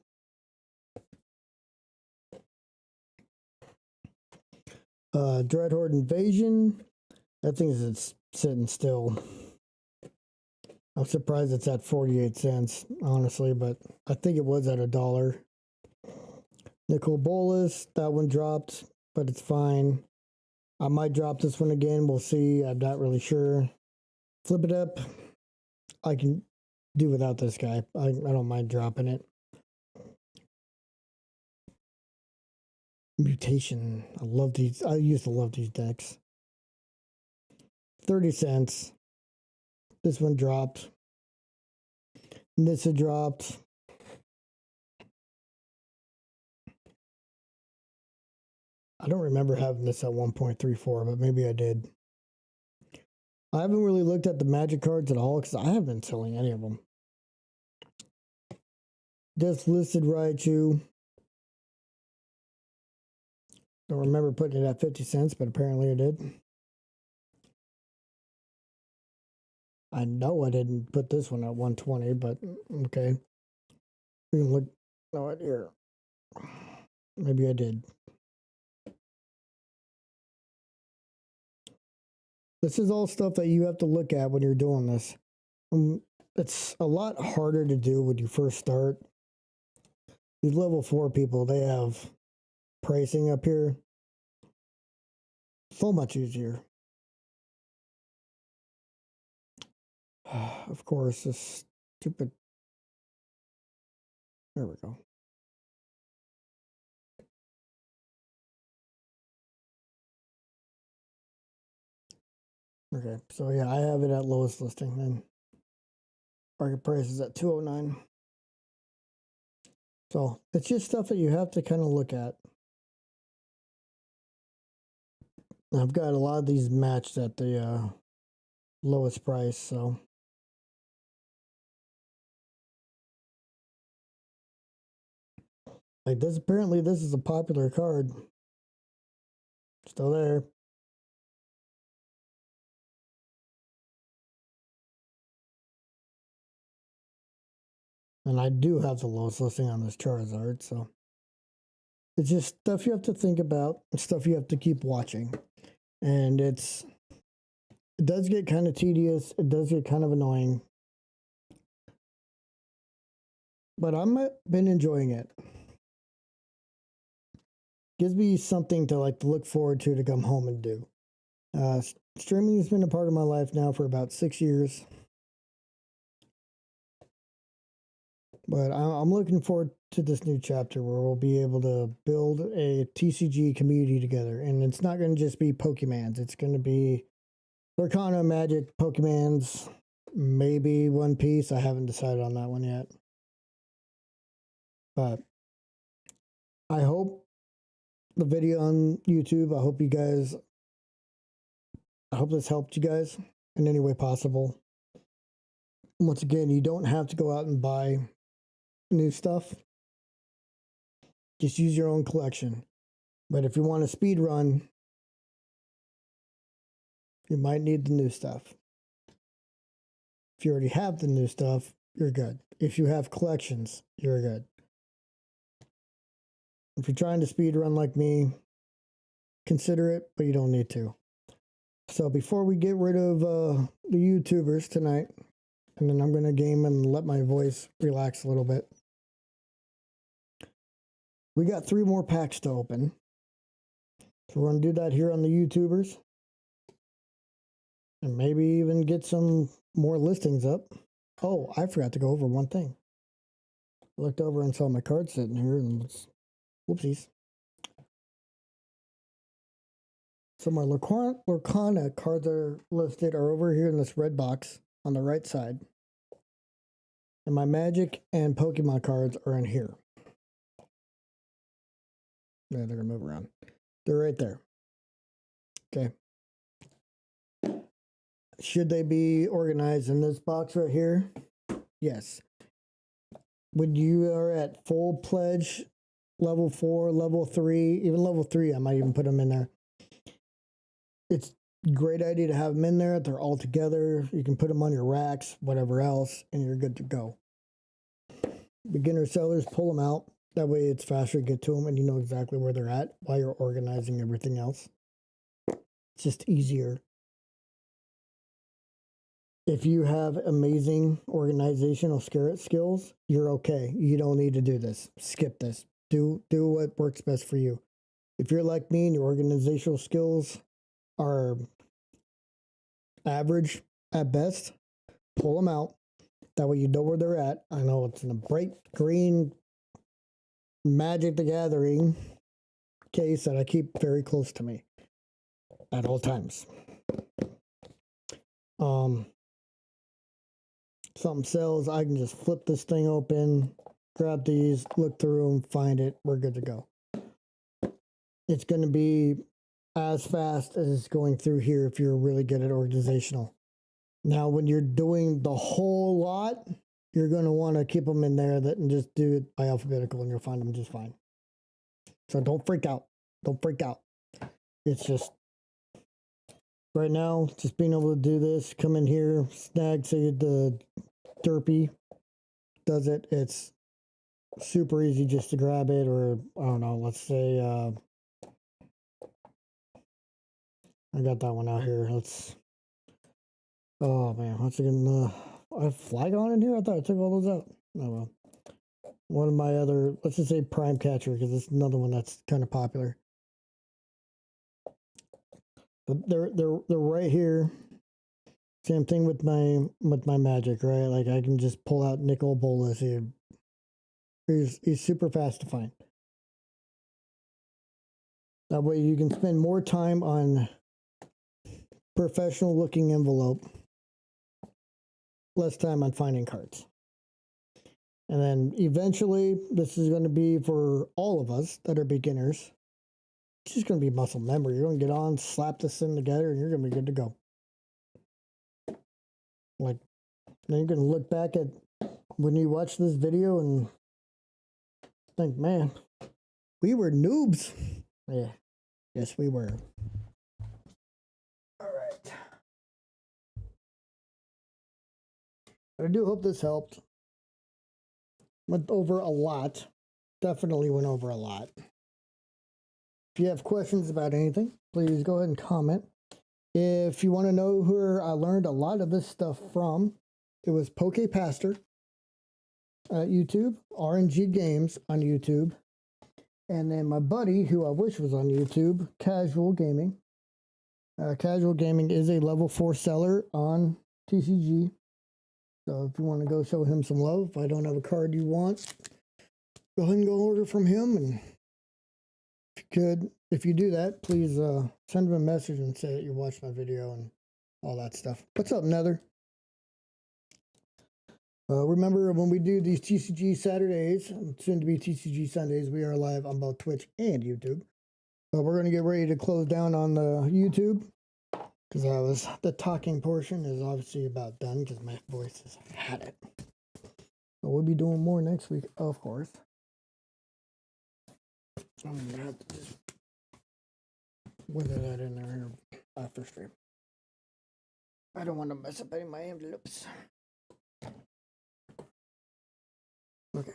Dreadhorde Invasion. That thing is sitting still. I'm surprised it's at 48 cents, honestly, but I think it was at $1. Nicol Bolas, that one dropped, but it's fine. I might drop this one again. We'll see. I'm not really sure. Flip it up. I can do without this guy. I don't mind dropping it. Mutation. I love these. I used to love these decks. 30 cents. This one dropped. Nissa dropped. I don't remember having this at 1.34, but maybe I did. I haven't really looked at the magic cards at all because I haven't been selling any of them. Just listed Raichu. Don't remember putting it at 50 cents, but apparently I did. I know I didn't put this one at 120, but okay. We can look. No, here. Maybe I did. This is all stuff that you have to look at when you're doing this. It's a lot harder to do when you first start. These level 4 people, they have pricing up here. So much easier. Of course, this stupid... There we go. Okay, so yeah, I have it at lowest listing, and market price is at 209. So it's just stuff that you have to kind of look at. I've got a lot of these matched at the lowest price, so like this. Apparently, this is a popular card. Still there. And I do have the lowest listing on this Charizard, so it's just stuff you have to think about, stuff you have to keep watching. And it does get kind of tedious, it does get kind of annoying. But I've been enjoying it. Gives me something to look forward to come home and do. Streaming has been a part of my life now for about 6 years. But I'm looking forward to this new chapter where we'll be able to build a TCG community together. And it's not going to just be Pokemans. It's going to be Lorcana, Magic, Pokemans, maybe One Piece. I haven't decided on that one yet. But I hope the video on YouTube, I hope this helped you guys in any way possible. Once again, you don't have to go out and buy new stuff. Just use your own collection. But if you want a speed run, you might need the new stuff. If you already have the new stuff, you're good. If you have collections, you're good. If you're trying to speed run like me, consider it, but you don't need to. So before we get rid of the YouTubers tonight, and then I'm going to game and let my voice relax a little bit. We got 3 more packs to open. So we're going to do that here on the YouTubers. And maybe even get some more listings up. Oh, I forgot to go over one thing. I looked over and saw my card sitting here and whoopsies. So my Lorcana cards are over here in this red box on the right side. And my Magic and Pokemon cards are in here. Yeah, they're going to move around. They're right there. Okay. Should they be organized in this box right here? Yes. When you are at full pledge, level 4, level 3, even level 3, I might even put them in there. It's a great idea to have them in there. They're all together. You can put them on your racks, whatever else, and you're good to go. Beginner sellers, pull them out. That way it's faster to get to them and you know exactly where they're at while you're organizing everything else. It's just easier. If you have amazing organizational skills, you're okay. You don't need to do this. Skip this. Do what works best for you. If you're like me and your organizational skills are average at best, pull them out. That way you know where they're at. I know it's in a bright green Magic the Gathering case that I keep very close to me at all times. Something sells, I can just flip this thing open, grab these, look through them, find it, we're good to go. It's going to be as fast as it's going through here if you're really good at organizational. Now, when you're doing the whole lot, you're going to want to keep them in there and just do it by alphabetical and you'll find them just fine. So don't freak out. Don't freak out. It's just, right now, just being able to do this, come in here, snag, say the Derpy does it. It's super easy just to grab it, or I don't know, let's say, I got that one out here. Oh man, once again, I have Flygon in here? I thought I took all those out. Oh well. One of my other, let's just say Prime Catcher, because it's another one that's kind of popular. But they're right here. Same thing with my Magic, right? Like I can just pull out Nicol Bolas here. He's super fast to find. That way you can spend more time on professional looking envelope. Less time on finding cards. And then eventually, this is going to be for all of us that are beginners. It's just going to be muscle memory. You're going to get on, slap this thing together, and you're going to be good to go. Like, then you're going to look back at when you watch this video and think, man, we were noobs. Yeah, yes, we were. All right. I do hope this helped. Went over a lot. Definitely went over a lot. If you have questions about anything, please go ahead and comment. If you want to know where I learned a lot of this stuff from, it was Poke Pastor at YouTube, RNG Games on YouTube, and then my buddy, who I wish was on YouTube, Casual Gaming. Casual Gaming is a level 4 seller on TCG. So if you want to go show him some love, if I don't have a card you want, go ahead and go order from him. And if you do that, please send him a message and say that you watched my video and all that stuff. What's up, Nether? Remember, when we do these TCG Saturdays, soon to be TCG Sundays, we are live on both Twitch and YouTube. We're going to get ready to close down on the YouTube, because the talking portion is obviously about done, because my voice has had it. But we'll be doing more next week, of course. I'm going to have to just wither that in there after stream. I don't want to mess up any of my envelopes. Okay.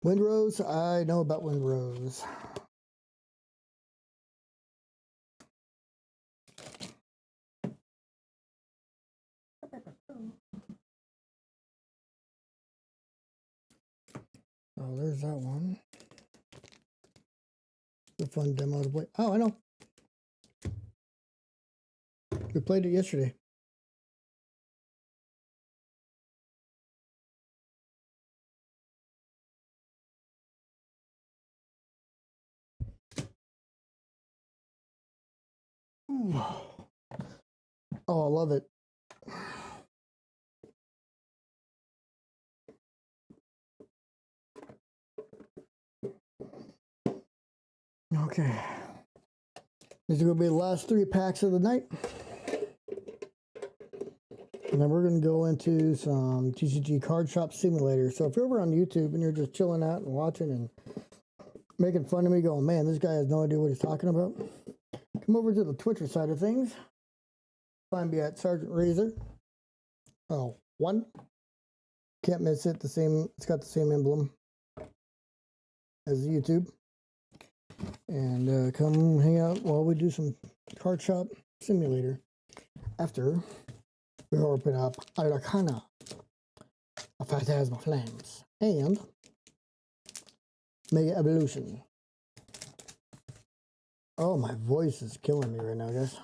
Windrose, I know about Windrose. Oh, there's that one. The fun demo to play. Oh, I know. We played it yesterday. Oh, I love it. Okay. These are going to be the last 3 packs of the night. And then we're going to go into some TCG Card Shop Simulator. So if you're over on YouTube and you're just chilling out and watching and making fun of me going, man, this guy has no idea what he's talking about, come over to the Twitcher side of things. Find me at Sergeant Razor. Oh, 1. Can't miss it. It's got the same emblem as YouTube. And come hang out while we do some Card Shop Simulator. After we open up Lorcana, a Phantasma Flames, and Mega Evolution. Oh, my voice is killing me right now, guys.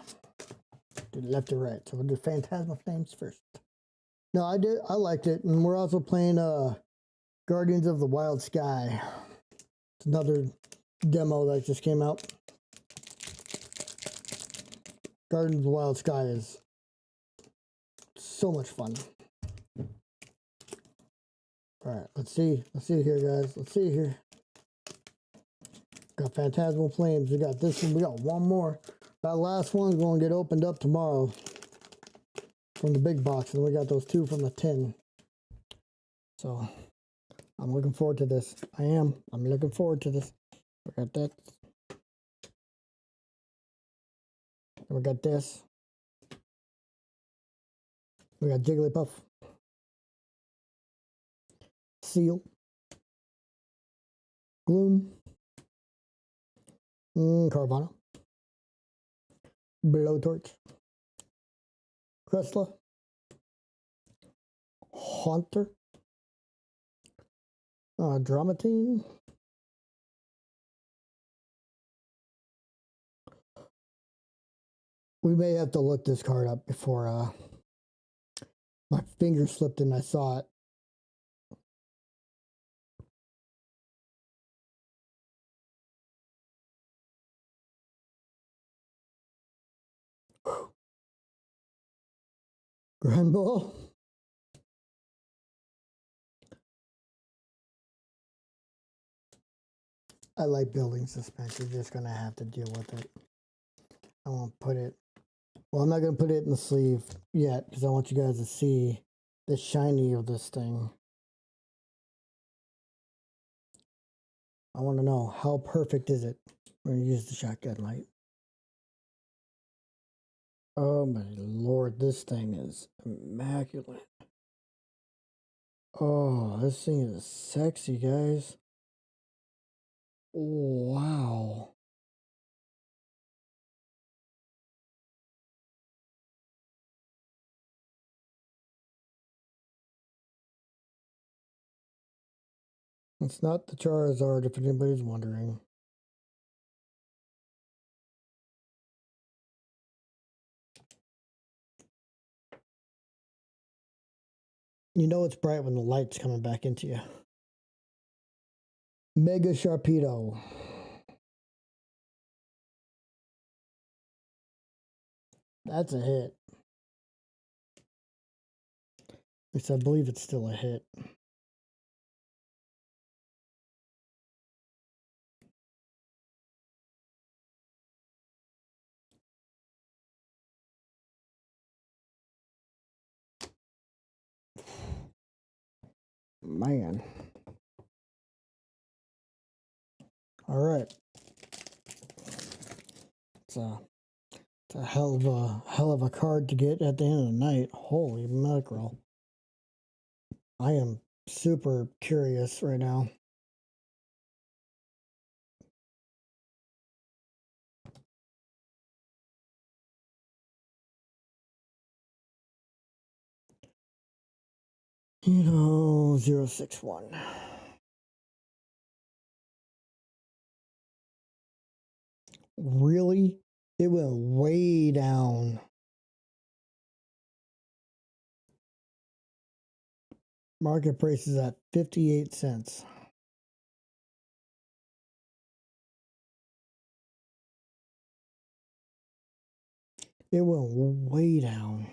Do left to right. So we'll do Phantasma Flames first. No, I liked it. And we're also playing Guardians of the Wild Sky. It's another demo that just came out. Guardians of the Wild Sky is so much fun. All right, let's see here, guys. Let's see here. Got Phantasmal Flames. We got this one. We got one more. That last one's going to get opened up tomorrow from the big box, and we got those 2 from the tin. So I'm looking forward to this. I'm looking forward to this. We got that. And we got this. We got Jigglypuff, Seal, Gloom, Carvana, Blowtorch, Crestla, Haunter, Dramatine, we may have to look this card up before my finger slipped and I saw it. Grand ball. I like building suspense. You're just gonna have to deal with it. I won't put it. Well, I'm not gonna put it in the sleeve yet because I want you guys to see the shiny of this thing. I want to know how perfect is it. We're gonna use the shotgun light. Oh my lord, this thing is immaculate. Oh, this thing is sexy, guys. Wow. It's not the Charizard, if anybody's wondering. You know it's bright when the light's coming back into you. Mega Sharpedo. That's a hit. At least I believe it's still a hit. Man. All right. It's a hell of a card to get at the end of the night. Holy mackerel. I am super curious right now. You know, 061. Really? It went way down. Market price is at 58 cents. It went way down.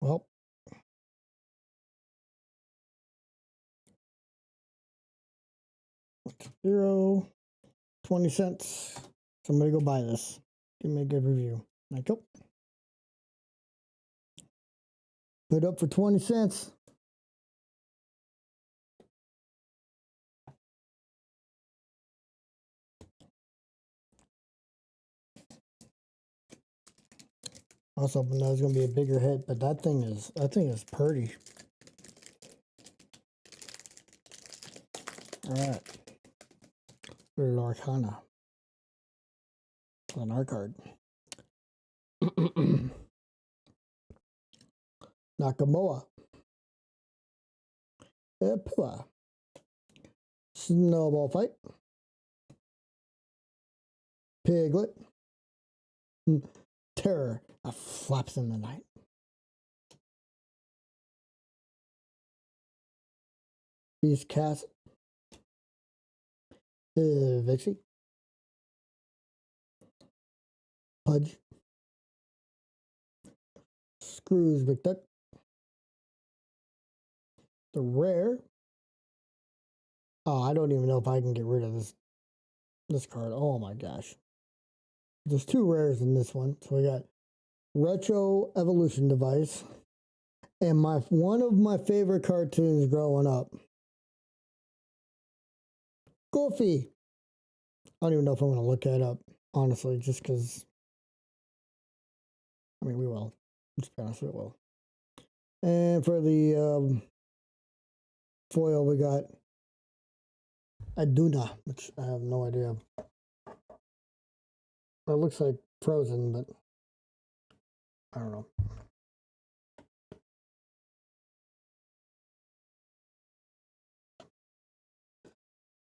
Well, zero, 20 cents. Somebody go buy this. Give me a good review. Like, oh. Put up for 20 cents. I was hoping that was going to be a bigger hit, but that thing is pretty. All right. Lorcana. On our card. Nakamoa. Epua. Snowball fight. Piglet. Terror that flaps in the night. Beast Cast. Vixie. Pudge. Screws McDuck. The rare. Oh, I don't even know if I can get rid of this card. Oh my gosh. There's two rares in this one. So we got Retro Evolution Device and one of my favorite cartoons growing up. Goofy. I don't even know if I'm going to look that up, honestly, just because. I mean, we will. Let's be honest, we will. And for the foil, we got Aduna, which I have no idea. It looks like frozen, but I don't know.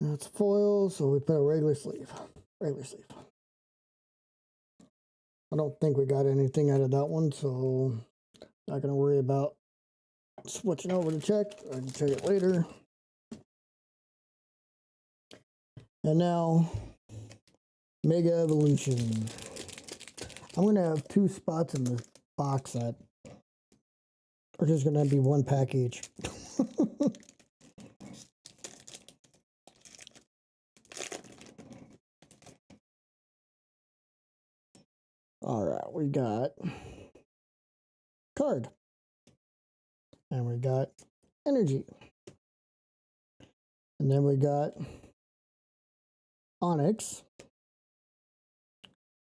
That's foil, so we put a regular sleeve. Regular sleeve. I don't think we got anything out of that one, so not going to worry about switching over to check. I can check it later. And now, Mega Evolution. I'm going to have 2 spots in the box set. Or just going to be 1 pack each. All right, we got card. And we got energy. And then we got Onyx,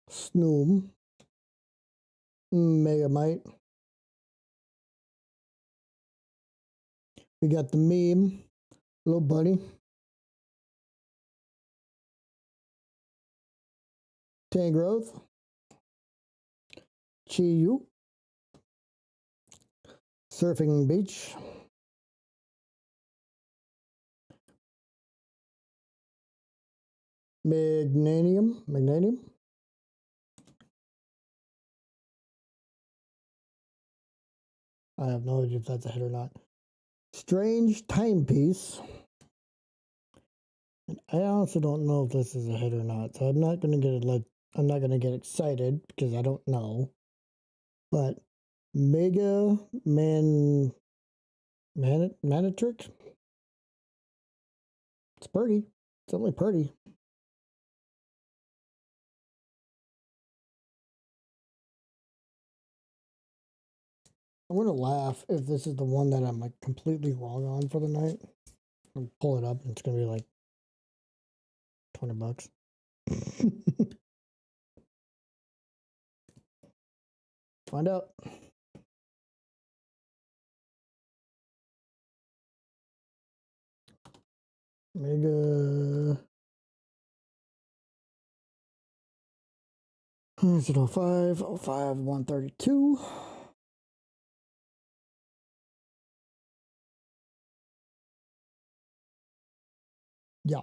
Snoom, Megamite. We got the meme, little buddy. Tangrowth, Chi-Yu, Surfing Beach, Magnanium. I have no idea if that's a hit or not. Strange Timepiece. And I also don't know if this is a hit or not, so I'm not gonna get excited because I don't know. But Mega Manitrix. It's pretty. It's only pretty. I'm gonna laugh if this is the one that I'm like completely wrong on for the night. I'll pull it up and it's gonna be like $20. Find out. Mega 05, 132. Yeah,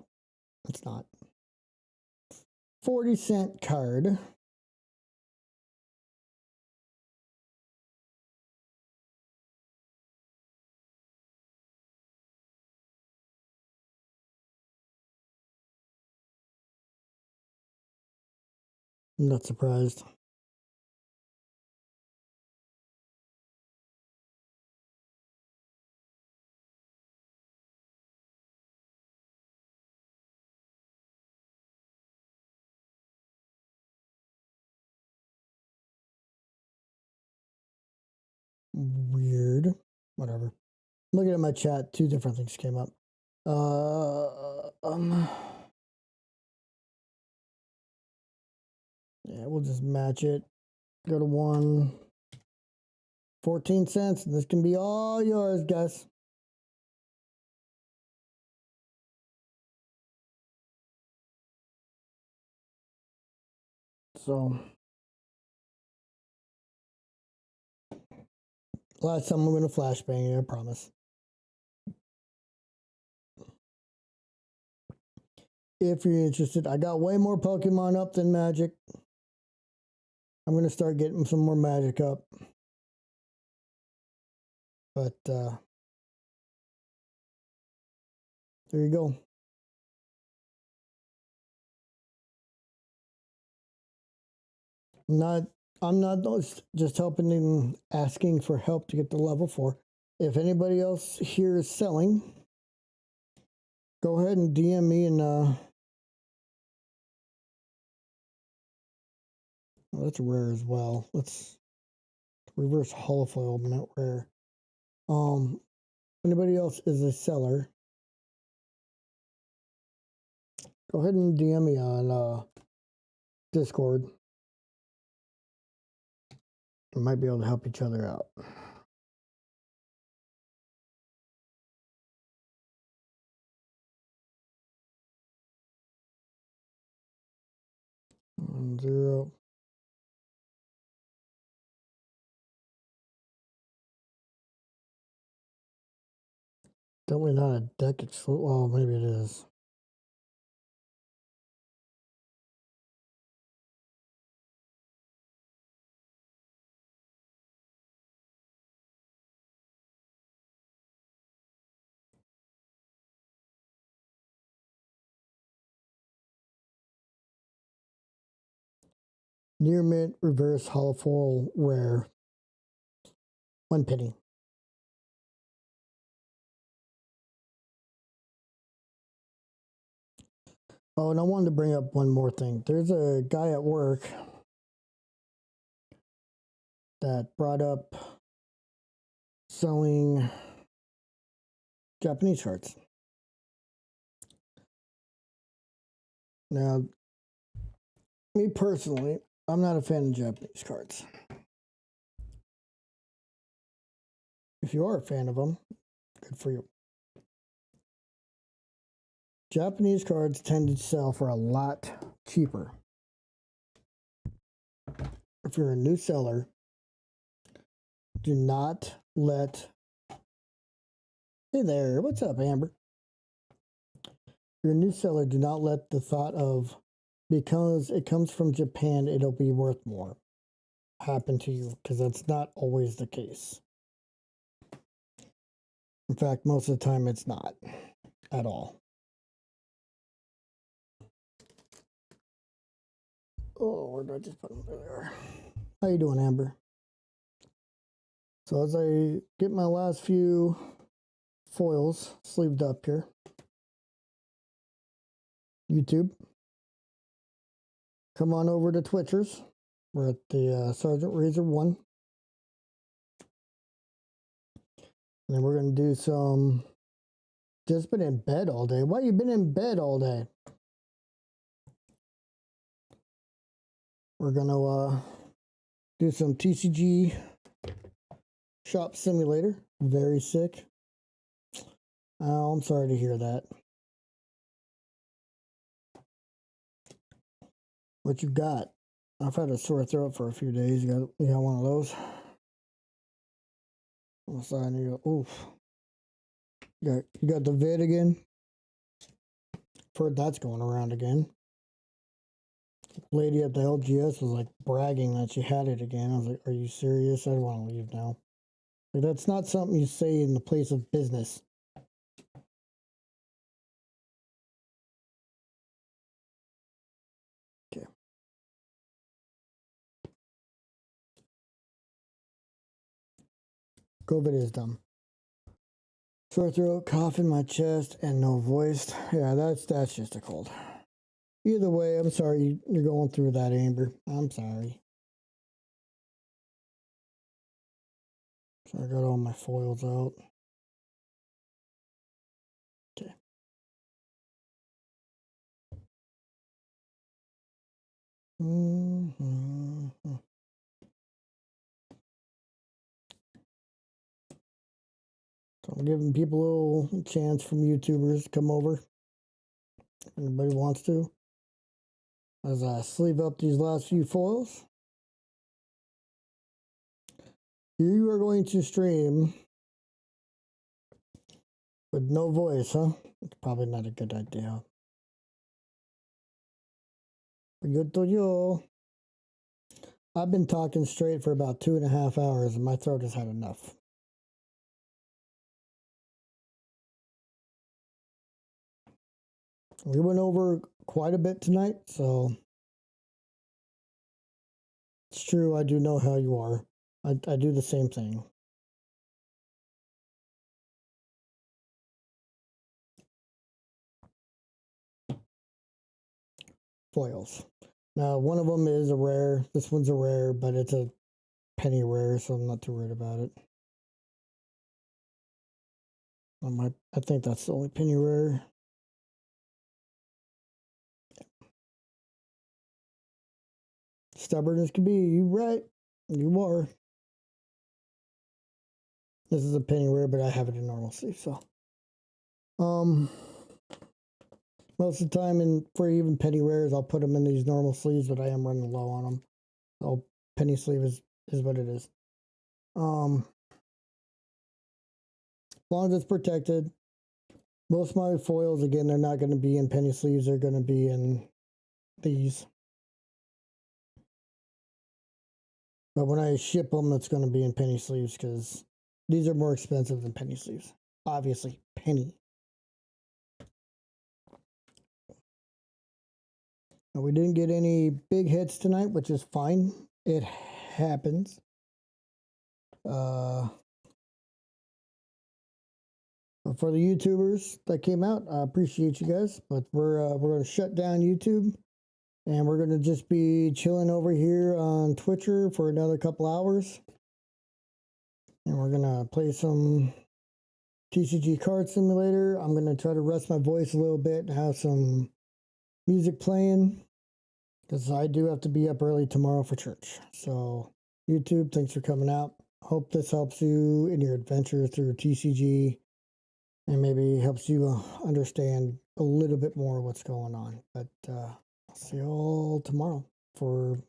it's not. 40-cent card. I'm not surprised. Weird. Whatever. Looking at my chat, 2 different things came up. Yeah, we'll just match it. Go to 1. 14 cents. This can be all yours, guys. So, last time I'm going to flashbang you, I promise. If you're interested, I got way more Pokemon up than Magic. I'm going to start getting some more Magic up. But, there you go. I'm not just helping and asking for help to get to level 4. If anybody else here is selling, go ahead and DM me and well, that's rare as well. Let's reverse holofoil, not rare. Anybody else is a seller, go ahead and DM me on Discord. We might be able to help each other out. Zero. Definitely not a deck. Well, maybe it is. Near mint reverse hollow foil rare. 1 penny. Oh, and I wanted to bring up one more thing. There's a guy at work that brought up selling Japanese cards. Now, me personally, I'm not a fan of Japanese cards. If you are a fan of them, good for you. Japanese cards tend to sell for a lot cheaper. If you're a new seller, do not let... Hey there, what's up, Amber? If you're a new seller, do not let the thought of, because it comes from Japan, it'll be worth more, happen to you, because that's not always the case. In fact, most of the time it's not at all. Oh, where did I just put them? There. How you doing, Amber? So as I get my last few foils sleeved up here, YouTube, come on over to Twitchers. We're at the Sergeant Razor 1. And then we're going to do some... Just been in bed all day. Why you been in bed all day? We're going to do some TCG Shop Simulator. Very sick. Oh, I'm sorry to hear that. What you got? I've had a sore throat for a few days. You got one of those? On the side, you go, oof. You got the vid again? I've heard that's going around again. Lady at the LGS was like bragging that she had it again. I was like, are you serious? I want to leave now. Like, that's not something you say in the place of business. Okay. COVID is dumb. Sore throat, cough in my chest, and no voice. Yeah, that's just a cold. Either way, I'm sorry you're going through that, Amber. I'm sorry. So I got all my foils out. Okay. So I'm giving people a little chance from YouTubers to come over. If anybody wants to. As I sleeve up these last few foils. You are going to stream with no voice, huh? It's probably not a good idea. Good to you. I've been talking straight for about 2.5 hours and my throat has had enough. We went over quite a bit tonight, so it's true, I do know how you are. I do the same thing. Foils. Now, one of them is a rare. This one's a rare, but it's a penny rare, so I'm not too worried about it. I think that's the only penny rare. Stubborn as can be, you right. You are. This is a penny rare, but I have it in normal sleeve, so. Most of the time, for even penny rares, I'll put them in these normal sleeves, but I am running low on them. So penny sleeve is what it is. As long as it's protected. Most of my foils, again, they're not going to be in penny sleeves. They're going to be in these. But when I ship them, it's going to be in penny sleeves because these are more expensive than penny sleeves. Obviously, penny. We didn't get any big hits tonight, which is fine. It happens. For the YouTubers that came out, I appreciate you guys, but we're going to shut down YouTube, and we're going to just be chilling over here on Twitcher for another couple hours, and we're going to play some TCG Card Simulator. I'm going to try to rest my voice a little bit and have some music playing, because I do have to be up early tomorrow for church. So, YouTube, thanks for coming out. Hope this helps you in your adventure through TCG and maybe helps you understand a little bit more what's going on. But I'll see you all tomorrow for